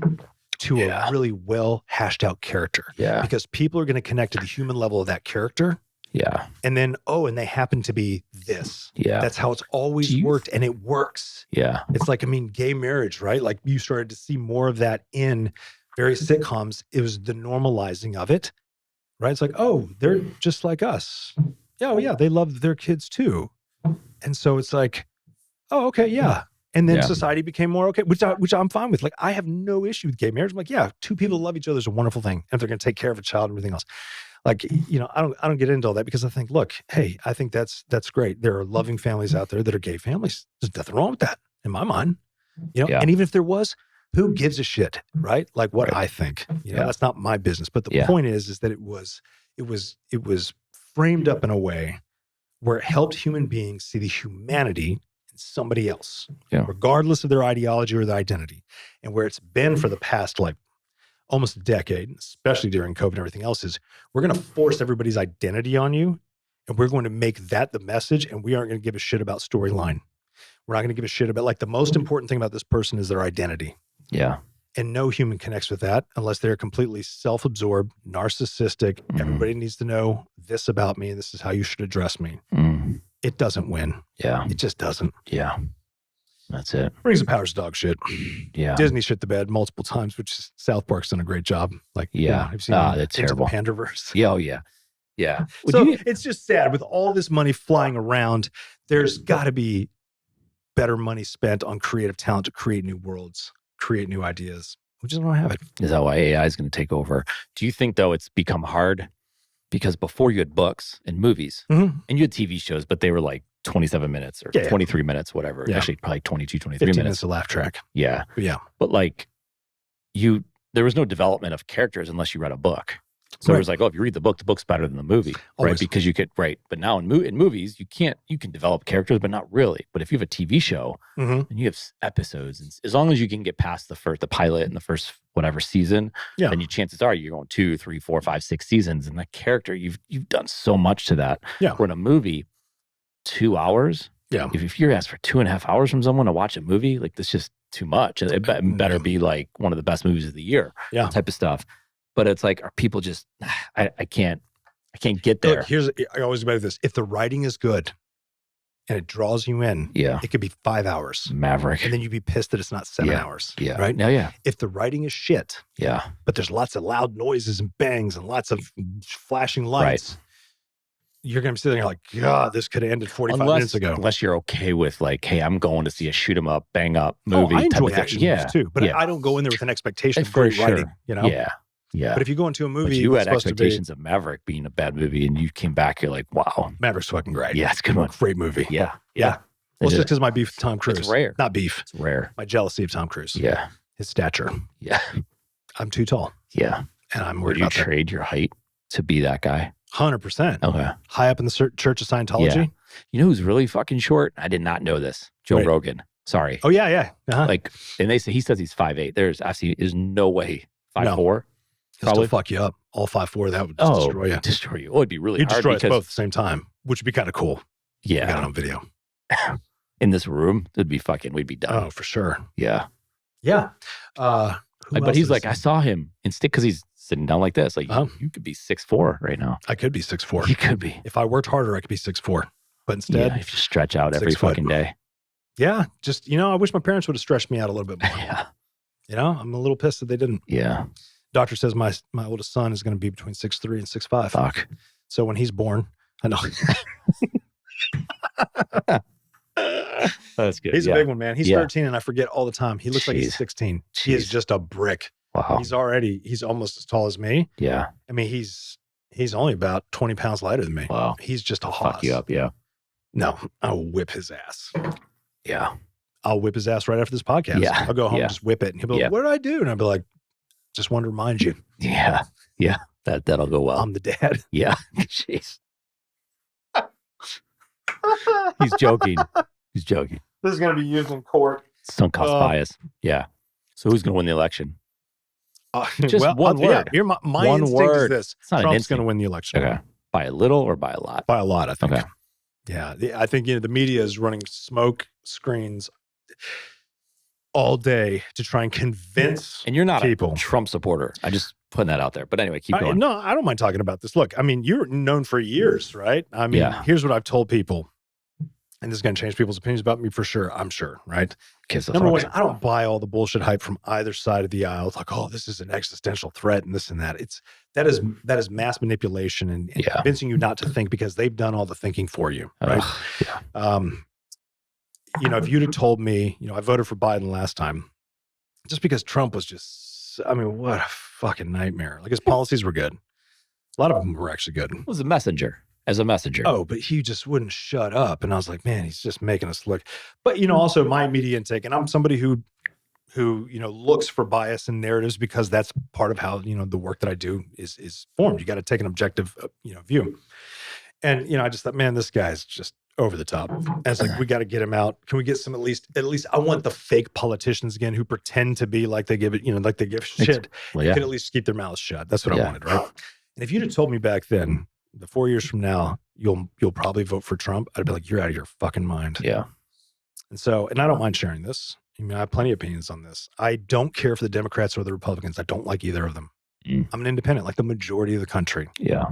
A: to a really well hashed out character.
B: Yeah.
A: Because people are going to connect to the human level of that character.
B: Yeah.
A: And then, and they happen to be this.
B: Yeah.
A: That's how it's always worked, and it works.
B: Yeah.
A: It's like, I mean, gay marriage, right? Like, you started to see more of that in various sitcoms. It was the normalizing of it, right? It's like, oh, they're just like us. Yeah, well, yeah, they love their kids too. And so it's like, oh, okay, yeah. And then society became more okay, which I'm fine with. Like, I have no issue with gay marriage. I'm like, yeah, two people love each other is a wonderful thing. And if they're going to take care of a child and everything else. Like, you know, I don't get into all that because I think, look, hey, I think that's great. There are loving families out there that are gay families. There's nothing wrong with that in my mind. You know, and even if there was, who gives a shit, right? Like what I think. You know, that's not my business. But the point is that it was framed up in a way where it helped human beings see the humanity in somebody else, regardless of their ideology or their identity. And where it's been for the past, like, almost a decade, especially during COVID and everything else, is we're going to force everybody's identity on you, and we're going to make that the message, and we aren't going to give a shit about storyline. We're not going to give a shit about, like, the most important thing about this person is their identity.
B: Yeah.
A: And no human connects with that unless they're completely self-absorbed, narcissistic. Everybody needs to know this about me, and this is how you should address me. It doesn't win.
B: Yeah.
A: It just doesn't.
B: Yeah. That's it.
A: Rings of Power's dog shit.
B: Yeah.
A: Disney shit the bed multiple times, which is, South Park's done a great job. Like, I've seen
B: that's terrible.
A: The Panderverse.
B: Yeah, yeah.
A: So it's just sad with all this money flying around. There's got to be better money spent on creative talent to create new worlds, create new ideas. We just don't have it.
B: Is that why AI is going to take over? Do you think, though, it's become hard? Because before you had books and movies and you had TV shows, but they were like 27 minutes or 23 minutes, whatever. Yeah. Actually, probably 22, 23 minutes.
A: Minutes of laugh track.
B: Yeah.
A: Yeah.
B: But like there was no development of characters unless you read a book. So it was like, oh, if you read the book's better than the movie, right? Because you could, But now in movies, you can develop characters, but not really. But if you have a TV show and you have episodes, and as long as you can get past the pilot and the first whatever season, then chances are you're going 2, 3, 4, 5, 6 seasons. And that character, you've done so much to that.
A: Yeah.
B: Where in a movie, 2 hours.
A: Yeah.
B: If you're asked for 2.5 hours from someone to watch a movie, like, that's just too much. It better be like one of the best movies of the year.
A: Yeah.
B: Type of stuff. But it's like, are people just, I can't get there.
A: Look, I always about this. If the writing is good and it draws you in, it could be 5 hours.
B: Maverick.
A: And then you'd be pissed that it's not 7 hours.
B: Yeah.
A: Right?
B: Now, yeah.
A: If the writing is shit, but there's lots of loud noises and bangs and lots of flashing lights, you're going to be sitting there like, God, this could have ended 45 minutes ago.
B: Unless you're okay with, like, hey, I'm going to see a shoot 'em up, bang up movie.
A: I enjoy action movies too, but I don't go in there with an expectation of great writing, you know?
B: Yeah. Yeah.
A: But if you go into a movie,
B: but you had expectations of Maverick being a bad movie, and you came back, you're like, wow.
A: Maverick's fucking great.
B: Yeah, it's a good one.
A: Great movie.
B: Yeah.
A: Yeah. Well, it's just because my beef with Tom Cruise.
B: It's rare.
A: Not beef.
B: It's rare.
A: My jealousy of Tom Cruise.
B: Yeah.
A: His stature.
B: Yeah.
A: I'm too tall.
B: Yeah.
A: And I'm
B: Would
A: worried
B: you
A: about that.
B: trade your height to be that guy?
A: 100%.
B: Okay.
A: High up in the Church of Scientology.
B: Yeah. You know who's really fucking short? I did not know this. Joe Rogan. Sorry.
A: Oh, yeah. Uh-huh.
B: Like, and he says he's 5'8". There's no way 5'4".
A: He'll
B: Probably
A: still fuck you up. All 5'4", that would just destroy you.
B: Destroy you. It would be really
A: He'd
B: hard
A: destroy us
B: because,
A: both at the same time, which would be kind of cool.
B: yeah.
A: I got it on video.
B: In this room, we'd be done.
A: Oh, for sure.
B: Yeah.
A: Yeah.
B: But he's like, I saw him because he's sitting down like this. Like,
A: Uh-huh.
B: you could be 6'4" right now.
A: I could be 6'4".
B: You could be.
A: If I worked harder, I could be 6'4". But instead,
B: If you stretch out every
A: 6 foot.
B: fucking day.
A: yeah, just, I wish my parents would have stretched me out a little bit more.
B: Yeah.
A: I'm a little pissed that they didn't.
B: Yeah.
A: Doctor says my oldest son is going to be between 6'3" and 6'5".
B: Fuck.
A: So when he's born, I know.
B: That's good.
A: He's a big one, man. He's
B: Yeah.
A: 13 and I forget all the time. He looks like he's
B: Jeez.
A: 16. He is
B: Jeez.
A: just a brick.
B: Wow.
A: He's almost as tall as me.
B: Yeah.
A: I mean, he's only about 20 pounds lighter than me.
B: Wow.
A: He's just a hoss.
B: Fuck you up. Yeah.
A: No, I'll whip his ass.
B: Yeah.
A: I'll whip his ass right after this podcast.
B: Yeah.
A: I'll go home
B: Yeah.
A: and just whip it. And he'll be like,
B: Yeah.
A: what did I do? And I'll be like, just want to remind you,
B: Yeah. Yeah. That'll go well.
A: I'm the dad.
B: Yeah. Jeez. He's joking. He's joking.
A: This is going to be used in court.
B: Sunk cost bias. Yeah. So who's going to win the election? Just one word.
A: Here, my
B: One
A: instinct is
B: word.
A: this.
B: It's not an
A: Trump's
B: instinct.
A: going to win the election.
B: Okay. By a little or by a lot?
A: By a lot, I think.
B: Okay.
A: Yeah. I think, the media is running smoke screens all day to try and convince
B: And you're not
A: people.
B: a Trump supporter. I just putting that out there. But anyway, keep going.
A: No, I don't mind talking about this. Look, I mean, you're known for years, right? I mean,
B: Yeah.
A: here's what I've told people, and this is going to change people's opinions about me for sure, I'm sure, right?
B: Kiss the
A: Number one,
B: fuck.
A: I don't buy all the bullshit hype from either side of the aisle. It's like, oh, this is an existential threat and this and that. That is mass manipulation and
B: Yeah.
A: convincing you not to think because they've done all the thinking for you, right?
B: Yeah.
A: If you'd have told me, I voted for Biden last time, just because Trump was just, I mean, what a fucking nightmare. Like his policies were good. A lot of them were actually good.
B: It was a messenger. As a messenger.
A: Oh, but he just wouldn't shut up. And I was like, man, he's just making us look. But, also my media intake, and I'm somebody who looks for bias and narratives because that's part of how, the work that I do is formed. You got to take an objective, view. And, I just thought, man, this guy's just over the top. And it's like, we got to get him out. Can we get some, at least I want the fake politicians again who pretend to be like they give it, like they give shit.
B: Well,
A: You
B: yeah.
A: can at least keep their mouths shut. That's what I
B: Yeah.
A: wanted, right? And if you'd have told me back then, the 4 years from now, you'll probably vote for Trump, I'd be like, you're out of your fucking mind.
B: Yeah.
A: And I don't mind sharing this. I mean, I have plenty of opinions on this. I don't care for the Democrats or the Republicans. I don't like either of them. I'm an independent, like the majority of the country.
B: Yeah.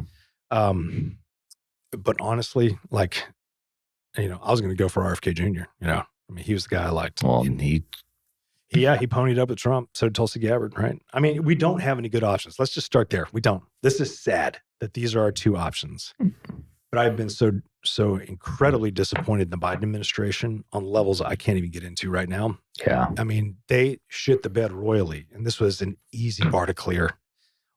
A: But honestly, like, I was going to go for RFK Jr., I mean, he was the guy I liked.
B: Well, he
A: He ponied up with Trump. So did Tulsi Gabbard, right? I mean, we don't have any good options. Let's just start there. We don't. This is sad that these are our two options. But I've been so incredibly disappointed in the Biden administration on levels I can't even get into right now.
B: Yeah.
A: I mean, they shit the bed royally. And this was an easy bar to clear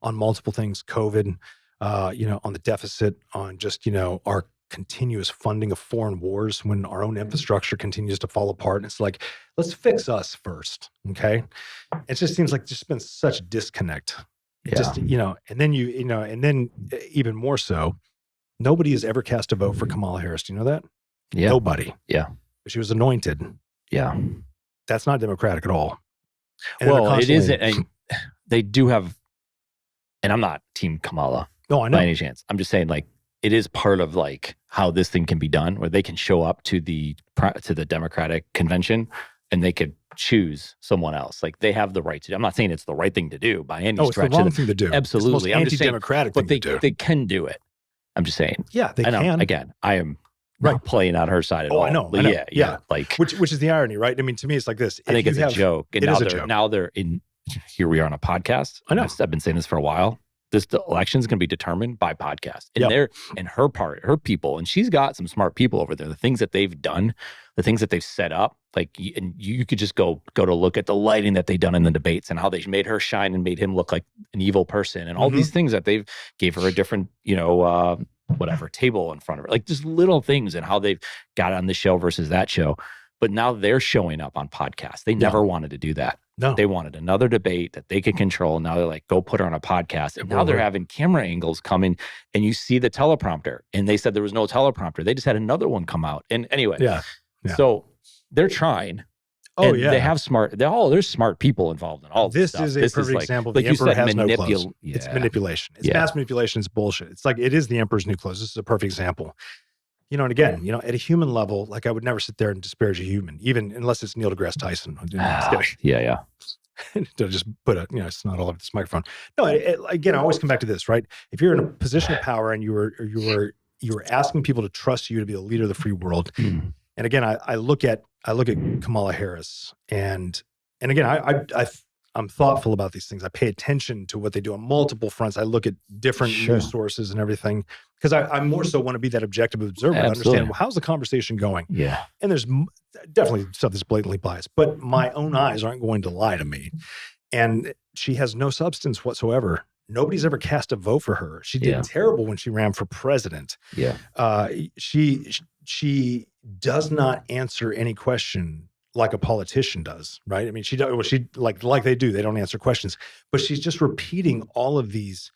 A: on multiple things, COVID, on the deficit, on just, our continuous funding of foreign wars when our own infrastructure continues to fall apart. And it's like, let's fix us first. Okay. It just seems like there's been such disconnect.
B: Yeah.
A: Just, and then and then even more so, nobody has ever cast a vote for Kamala Harris. Do you know that?
B: Yeah.
A: Nobody.
B: Yeah.
A: She was anointed.
B: Yeah.
A: That's not democratic at all. And
B: Well, it
A: constantly-
B: isn't. They do have, and I'm not team Kamala
A: No, I know.
B: by any chance. I'm just saying, like, it is part of like how this thing can be done, where they can show up to the Democratic convention and they could choose someone else. Like they have the right to. I'm not saying it's the right thing to do by any
A: Oh, it's the
B: stretch.
A: wrong thing to do.
B: Absolutely.
A: It's the
B: I'm
A: most
B: just saying,
A: anti-democratic
B: but
A: thing to do.
B: they can do it. I'm just saying.
A: Yeah, they
B: I know.
A: can.
B: Again, I am
A: Right.
B: not playing on her side at all.
A: I know.
B: But
A: I know.
B: Yeah.
A: Yeah.
B: Like,
A: Which is the irony, right? I mean, to me, it's like this.
B: I think it's a joke. And
A: it
B: now
A: is a
B: they're
A: joke.
B: now they're in. Here we are on a podcast.
A: I know.
B: I've been saying this for a while. the election's going to be determined by podcasts. And her people, and she's got some smart people over there. The things that they've done, the things that they've set up, like, and you could just go to look at the lighting that they've done in the debates and how they made her shine and made him look like an evil person, and all these things that they've gave her a different, whatever table in front of her, like just little things, and how they've got on this show versus that show. But now they're showing up on podcasts. They never wanted to do that.
A: No.
B: They wanted another debate that they could control. Now they're like, go put her on a podcast. And now they're having camera angles coming, and you see the teleprompter. And they said there was no teleprompter. They just had another one come out. And anyway, so they're trying.
A: Oh,
B: and they have there's smart people involved in all this stuff.
A: This is a perfect example. The emperor has no clothes. It's manipulation. It's mass manipulation. It's bullshit. It's like, it is the emperor's new clothes. This is a perfect example. And again, at a human level, like, I would never sit there and disparage a human, even unless it's Neil deGrasse Tyson. To just put it's not all over this microphone. No, again, I always come back to this, right? If you're in a position of power and you were asking people to trust you to be the leader of the free world, and again, I look at Kamala Harris, and again, I'm thoughtful about these things. I pay attention to what they do on multiple fronts. I look at different news sources and everything, because I more so want to be that objective observer to understand, well, how's the conversation going? Yeah. And there's definitely stuff that's blatantly biased, but my own eyes aren't going to lie to me. And she has no substance whatsoever. Nobody's ever cast a vote for her. She did terrible when she ran for president. Yeah. She does not answer any question like a politician does, right? I mean, she like they do. They don't answer questions, but she's just repeating all of these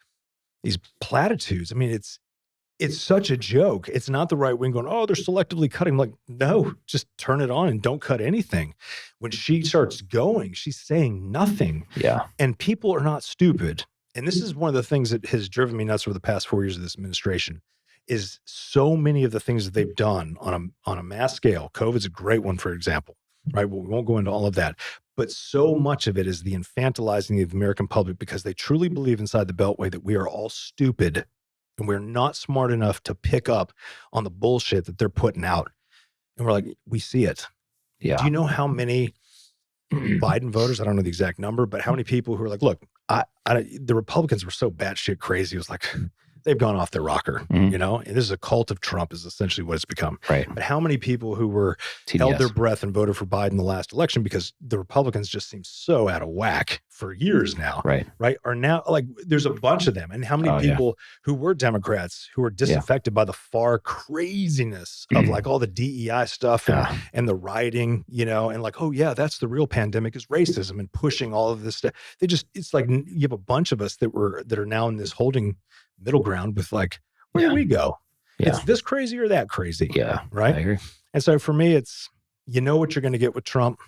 A: platitudes. I mean, it's such a joke. It's not the right wing going, oh, they're selectively cutting. Like, no, just turn it on and don't cut anything. When she starts going, she's saying nothing. Yeah. And people are not stupid. And this is one of the things that has driven me nuts over the past 4 years of this administration, is so many of the things that they've done on a mass scale. COVID's a great one, for example. Right. Well, we won't go into all of that, but so much of it is the infantilizing of the American public, because they truly believe inside the Beltway that we are all stupid and we're not smart enough to pick up on the bullshit that they're putting out. And we're like, we see it. Yeah. Do you know how many Biden voters, I don't know the exact number, but how many people who are like, look, the Republicans were so batshit crazy. It was like, they've gone off their rocker, and this is a cult of Trump is essentially what it's become. Right. But how many people who were held their breath and voted for Biden the last election because the Republicans just seem so out of whack for years now, right, are now like, there's a bunch of them. And how many people who were Democrats who were disaffected by the far craziness of like all the DEI stuff and the rioting, and like, oh yeah, that's the real pandemic is racism, and pushing all of this stuff. It's like, you have a bunch of us that are now in this holding middle ground with like, where do we go? Yeah. It's this crazy or that crazy. Yeah. Right. I agree. And so for me, it's, what you're going to get with Trump,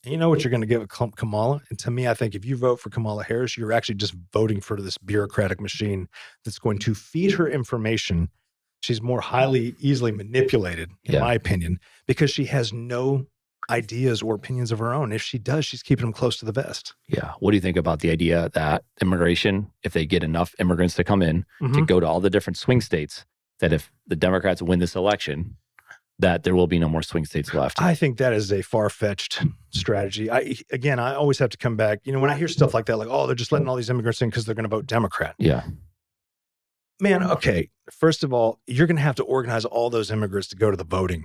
A: and you know what you're going to get with Kamala. And to me, I think if you vote for Kamala Harris, you're actually just voting for this bureaucratic machine that's going to feed her information. She's more easily manipulated, in my opinion, because she has no ideas or opinions of her own. If she does, she's keeping them close to the vest. Yeah.
B: What do you think about the idea that immigration, if they get enough immigrants to come in to go to all the different swing states, that if the Democrats win this election, that there will be no more swing states left?
A: I think that is a far-fetched strategy. I always have to come back. When I hear stuff like that, like, oh, they're just letting all these immigrants in because they're going to vote Democrat. Yeah. Man, okay. First of all, you're going to have to organize all those immigrants to go to the voting.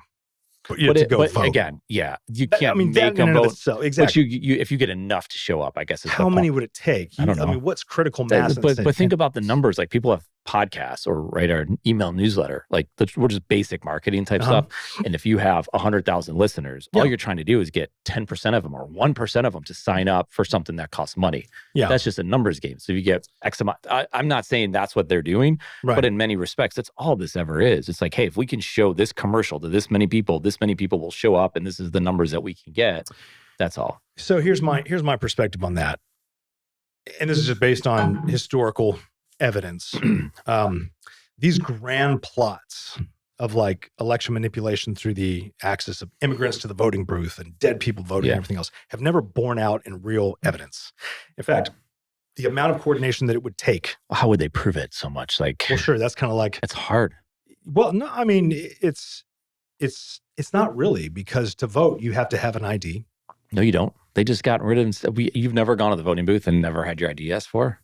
A: But
B: again, you can't make them vote. Exactly. But if you get enough to show up, I guess.
A: How many would it take? I don't know. I mean, what's critical mass?
B: But think about the numbers. Like, people have podcasts or write our email newsletter. Like, we're just basic marketing type stuff. And if you have 100,000 listeners, all you're trying to do is get 10% of them or 1% of them to sign up for something that costs money. Yeah. That's just a numbers game. So if you get X amount, I'm not saying that's what they're doing, but in many respects, that's all this ever is. It's like, hey, if we can show this commercial to this many people will show up, and this is the numbers that we can get. That's all.
A: So here's my perspective on that. And this is just based on historical evidence. These grand plots of like election manipulation through the access of immigrants to the voting booth and dead people voting and everything else have never borne out in real evidence. In fact, the amount of coordination that it would take.
B: How would they prove it so much? Like,
A: well, sure. That's kind of like,
B: it's hard.
A: Well, no, I mean, it's not really, because to vote, you have to have an ID.
B: No, you don't. They just got rid of, you've never gone to the voting booth and never had your ID asked for?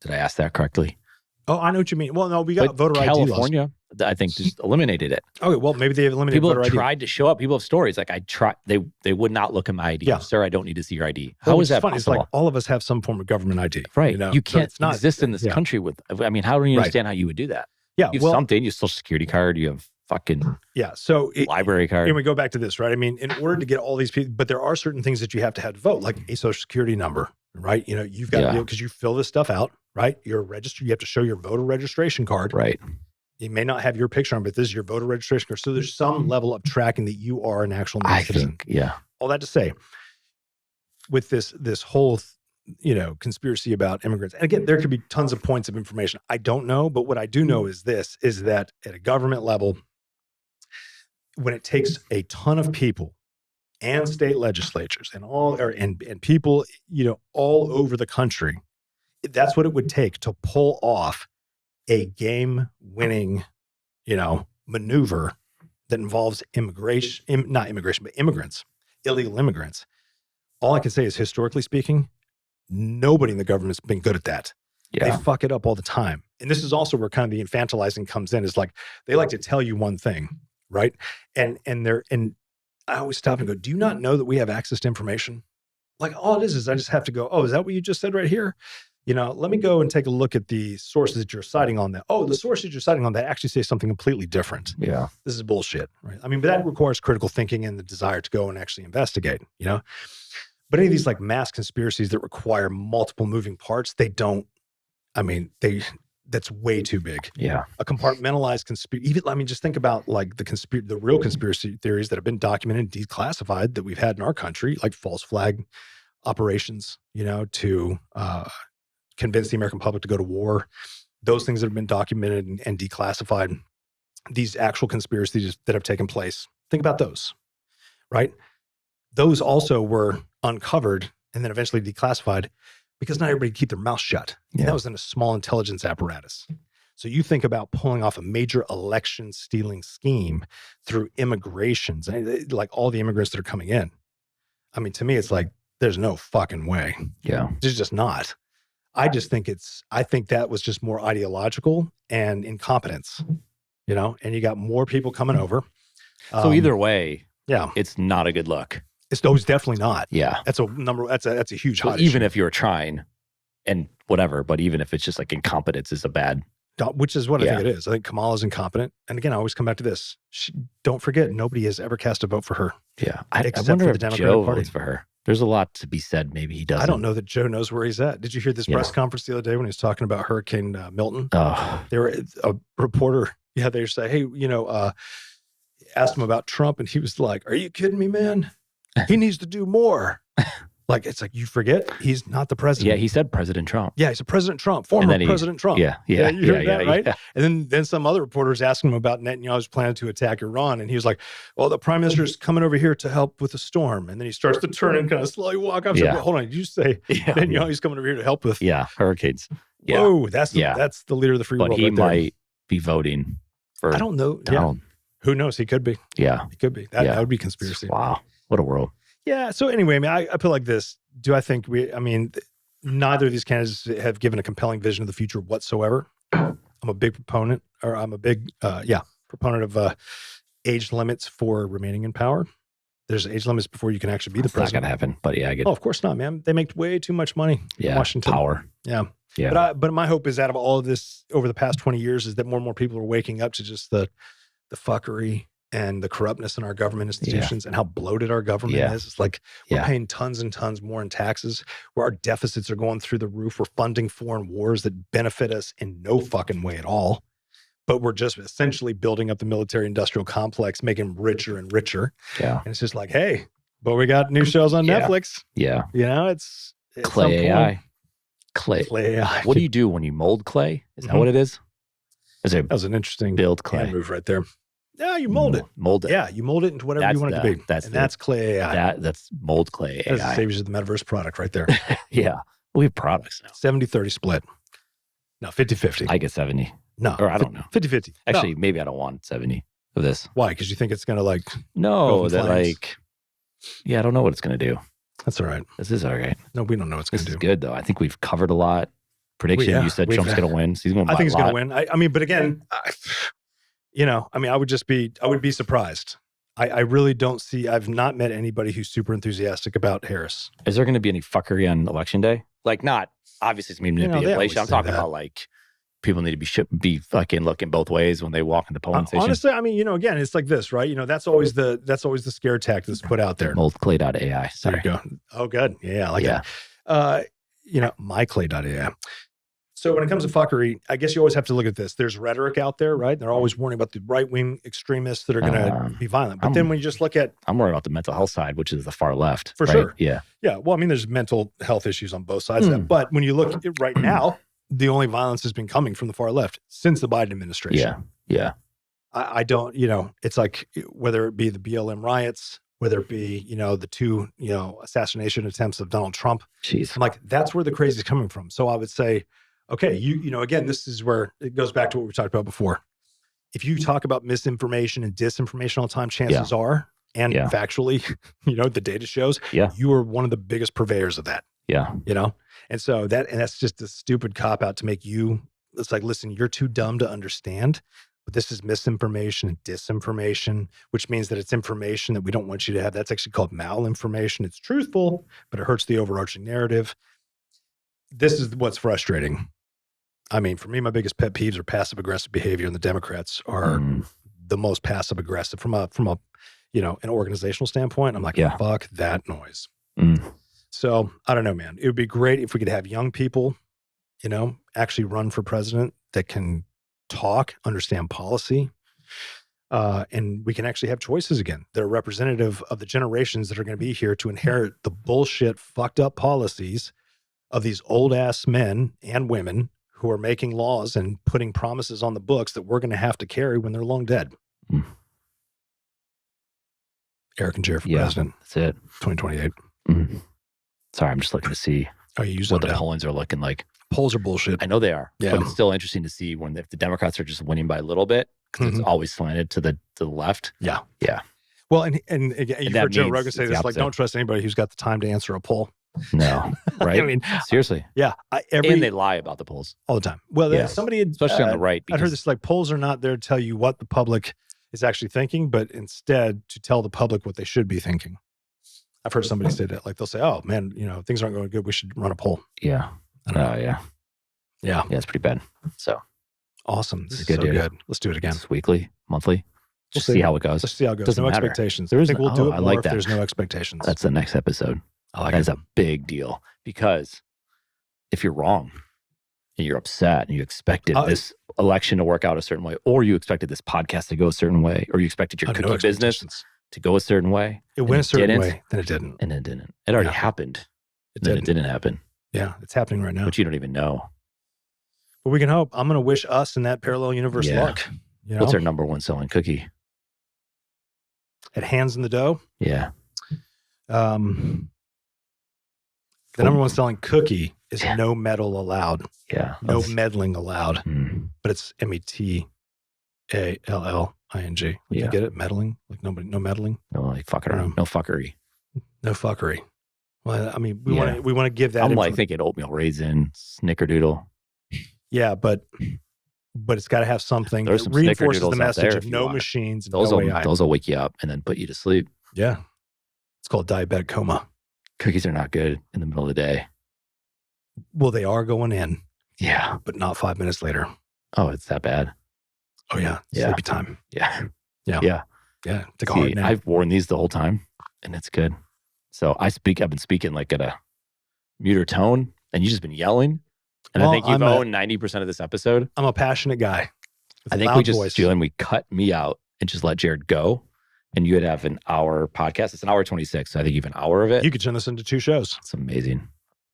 B: Did I ask that correctly?
A: Oh, I know what you mean. Well, no, we got voter ID laws.
B: California, I think, just eliminated it.
A: Okay, well, maybe they eliminated
B: People
A: voter
B: have
A: ID.
B: tried to show up. People have stories like, I tried. They would not look at my ID.
A: Yeah.
B: Sir, I don't need to see your ID.
A: Well,
B: How is that
A: funny?
B: possible?
A: It's like all of us have some form of government ID.
B: Right.
A: You know?
B: You can't
A: So
B: exist in this country with, I mean, how do you understand how you would do that?
A: Yeah.
B: You have something, you have a social security card, you have fucking
A: So
B: library card.
A: And we go back to this, right? I mean, in order to get all these people, but there are certain things that you have to vote, like a social security number, right? You know, you've got to do it because you fill this stuff out, right? You're registered. You have to show your voter registration card.
B: Right.
A: You may not have your picture on, but this is your voter registration card. So there's some level of tracking that you are an actual citizen. All that to say, with this whole, conspiracy about immigrants. And again, there could be tons of points of information. I don't know, but what I do know is that at a government level, when it takes a ton of people and state legislatures and people, all over the country, that's what it would take to pull off a game-winning, maneuver that involves not immigration, but immigrants, illegal immigrants. All I can say is, historically speaking, nobody in the government's been good at that. Yeah. They fuck it up all the time. And this is also where kind of the infantilizing comes in, is like, they like to tell you one thing, right? And I always stop and go, do you not know that we have access to information? Like, all it is I just have to go, oh, is that what you just said right here? Let me go and take a look at the sources that you're citing on that. Oh, the sources you're citing on that actually say something completely different.
B: Yeah.
A: This is bullshit, right? I mean, but that requires critical thinking and the desire to go and actually investigate, But any of these like mass conspiracies that require multiple moving parts, that's way too big.
B: Yeah.
A: A compartmentalized conspiracy. Just think about like the real conspiracy theories that have been documented and declassified that we've had in our country, like false flag operations, to convince the American public to go to war. Those things that have been documented and declassified, these actual conspiracies that have taken place. Think about those, right? Those also were uncovered and then eventually declassified because not everybody could keep their mouth shut. Yeah. And that was in a small intelligence apparatus. So you think about pulling off a major election stealing scheme through immigrations, like all the immigrants that are coming in. I mean, to me, it's like, there's no fucking way.
B: Yeah.
A: There's just not. I think that was just more ideological and incompetence, and you got more people coming over.
B: So either way,
A: yeah,
B: it's not a good look.
A: It's definitely not.
B: Yeah.
A: That's a huge hot
B: even
A: issue.
B: If you're trying and whatever, but even if it's just like incompetence is a bad.
A: Which is what I think it is. I think Kamala's incompetent. And again, I always come back to this. Don't forget, nobody has ever cast a vote for her.
B: Yeah. I wonder if Joe votes for her. There's a lot to be said. Maybe he doesn't.
A: I don't know that Joe knows where he's at. Did you hear this press conference the other day when he was talking about Hurricane Milton?
B: Oh.
A: There were a reporter, they say, hey, asked him about Trump, and he was like, are you kidding me, man? He needs to do more. It's like, you forget he's not the president.
B: Yeah, he said President Trump.
A: Yeah, he said President Trump, former President Trump.
B: Yeah.
A: You heard that, right? Yeah. And then some other reporters asked him about Netanyahu's plan to attack Iran, and he was like, well, the prime minister is coming over here to help with the storm. And then he starts to turn and kind of slowly walk up. Yeah. Like, hold on, did you say Netanyahu's coming over here to help with?
B: Yeah, hurricanes. Yeah.
A: Whoa, that's the leader of the free world.
B: But he might be voting for.
A: I don't know. Yeah. Who knows? He could be.
B: Yeah.
A: He could be. That would be conspiracy.
B: Wow. What a world.
A: Yeah. So anyway, I feel like this. Do I think neither of these candidates have given a compelling vision of the future whatsoever. I'm a big proponent of age limits for remaining in power. There's age limits before you can actually be the president.
B: It's not going to happen, but I get it.
A: Oh, of course not, man. They make way too much money in Washington.
B: Power.
A: Yeah.
B: Yeah.
A: But my hope is, out of all of this over the past 20 years, is that more and more people are waking up to just the fuckery and the corruptness in our government institutions and how bloated our government is. It's like we're paying tons and tons more in taxes, where our deficits are going through the roof. We're funding foreign wars that benefit us in no fucking way at all. But we're just essentially building up the military industrial complex, making them richer and richer.
B: Yeah.
A: And it's just like, hey, but we got new shows on Netflix.
B: Yeah.
A: It's
B: clay AI. Clay
A: AI.
B: What do you do when you mold clay? Is that what it is?
A: That was an interesting
B: build clay
A: move right there. Yeah, you mold it.
B: Mold it.
A: Yeah, you mold it into whatever you want it to be. That's clay AI.
B: That's mold clay AI.
A: That saves you the metaverse product right there.
B: Yeah. We have products now.
A: 70-30 split. No, 50-50.
B: I get 70.
A: No.
B: Or I don't know.
A: 50-50.
B: Actually, maybe I don't want 70 of this.
A: Why? Because you think it's going to
B: No, that I don't know what it's going to do.
A: That's all right.
B: This is all right.
A: No, we don't know what it's going to do.
B: This is good though. I think we've covered a lot. prediction. You said Trump's going to win. So he's going to
A: I think he's going to win. I mean, but again, I would be surprised. I really don't see, I've not met anybody who's super enthusiastic about Harris.
B: Is there going to be any fuckery on election day? Like, not, obviously it's going to be manipulation. I'm talking about like, people need to be fucking looking both ways when they walk in the polling station.
A: Honestly, I mean, again, it's like this, right? That's always the scare tactic that's put out there.
B: Old clay.ai. Sorry.
A: There you go. Oh, good. Yeah, I like that. My clay.ai. So when it comes to fuckery, I guess you always have to look at this. There's rhetoric out there, right? They're always warning about the right-wing extremists that are going to be violent. But then when you just look at...
B: I'm worried about the mental health side, which is the far left.
A: For sure.
B: Yeah.
A: Yeah. Well, I mean, there's mental health issues on both sides of that. But when you look at it right now, the only violence has been coming from the far left since the Biden administration.
B: Yeah.
A: I don't, it's like whether it be the BLM riots, whether it be, the two, assassination attempts of Donald Trump.
B: Jeez.
A: I'm like, that's where the crazy is coming from. So I would say, okay, again, this is where it goes back to what we talked about before. If you talk about misinformation and disinformation all the time, chances are, and factually, the data shows, you are one of the biggest purveyors of that.
B: Yeah.
A: And so that's just a stupid cop out to make you, it's like, listen, you're too dumb to understand, but this is misinformation and disinformation, which means that it's information that we don't want you to have. That's actually called malinformation. It's truthful, but it hurts the overarching narrative. This is what's frustrating. I mean, for me, my biggest pet peeves are passive aggressive behavior, and the Democrats are the most passive aggressive from a an organizational standpoint. I'm like, fuck that noise. So I don't know, man. It would be great if we could have young people, actually run for president that can talk, understand policy, and we can actually have choices again. They're representative of the generations that are going to be here to inherit the bullshit, fucked up policies of these old ass men and women who are making laws and putting promises on the books that we're going to have to carry when they're long dead. Eric and Jared for president.
B: That's it.
A: 2028.
B: Sorry, I'm just looking to see what the pollings are looking like.
A: Polls are bullshit.
B: I know they are, but it's still interesting to see if the Democrats are just winning by a little bit, because it's always slanted to the left.
A: Yeah. Well, and you've heard Joe Rogan say this, like, don't trust anybody who's got the time to answer a poll.
B: No, right?
A: I mean,
B: seriously.
A: Yeah.
B: And they lie about the polls.
A: All the time. Well, somebody had,
B: especially on the right.
A: I heard this, like, polls are not there to tell you what the public is actually thinking, but instead to tell the public what they should be thinking. I've heard somebody say that. Like, they'll say, oh, man, things aren't going good. We should run a poll.
B: Yeah. Yeah, it's pretty bad. So
A: awesome. This is good, so good. Let's do it again.
B: It's weekly, monthly. Just see how it goes.
A: Let's see how it goes.
B: Doesn't matter.
A: Expectations. I think we'll do it more if
B: that.
A: There's no expectations.
B: That's the next episode.
A: I like
B: That's a big deal, because if you're wrong and you're upset and you expected this election to work out a certain way, or you expected this podcast to go a certain way, or you expected your cookie business to go a certain way.
A: It went a certain way, then it didn't.
B: And it didn't. It already happened. It didn't happen.
A: Yeah, it's happening right now.
B: But you don't even know.
A: But we can hope. I'm going to wish us in that parallel universe luck.
B: What's our number one selling cookie?
A: At Hands in the Dough?
B: Yeah.
A: The number one selling cookie is no meddle allowed.
B: Yeah.
A: No meddling allowed. But it's METALLING. You get it? Meddling? Like no meddling?
B: No, like fuckery. No fuckery.
A: No fuckery. Well, I mean, we want to give that.
B: I'm like thinking oatmeal raisin, snickerdoodle.
A: Yeah, but it's got to have something that reinforces the message of no machines and no AI.
B: Those will wake you up and then put you to sleep.
A: Yeah. It's called diabetic coma.
B: Cookies are not good in the middle of the day.
A: Well, they are going in.
B: Yeah.
A: But not 5 minutes later.
B: Oh, it's that bad?
A: Oh, yeah. Sleepy time.
B: Yeah.
A: Take a hard nap.
B: I've worn these the whole time, and it's good. So I've been speaking like at a muter tone, and you've just been yelling. And I think you've owned 90% of this episode.
A: I'm a passionate guy.
B: I think we cut me out and just let Jared go. And you would have an hour podcast. It's an hour 26. So I think you have an hour of it.
A: You could turn this into 2 shows.
B: It's amazing.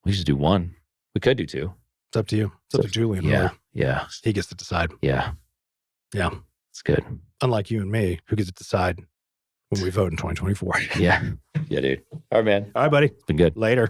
B: We should do 1. We could do 2.
A: It's up to you. It's up to Julian.
B: Yeah.
A: Really.
B: Yeah.
A: He gets to decide.
B: Yeah.
A: Yeah.
B: It's good.
A: Unlike you and me, who gets to decide when we vote in 2024.
B: Yeah. Yeah, dude. All right, man.
A: All right, buddy.
B: It's been good.
A: Later.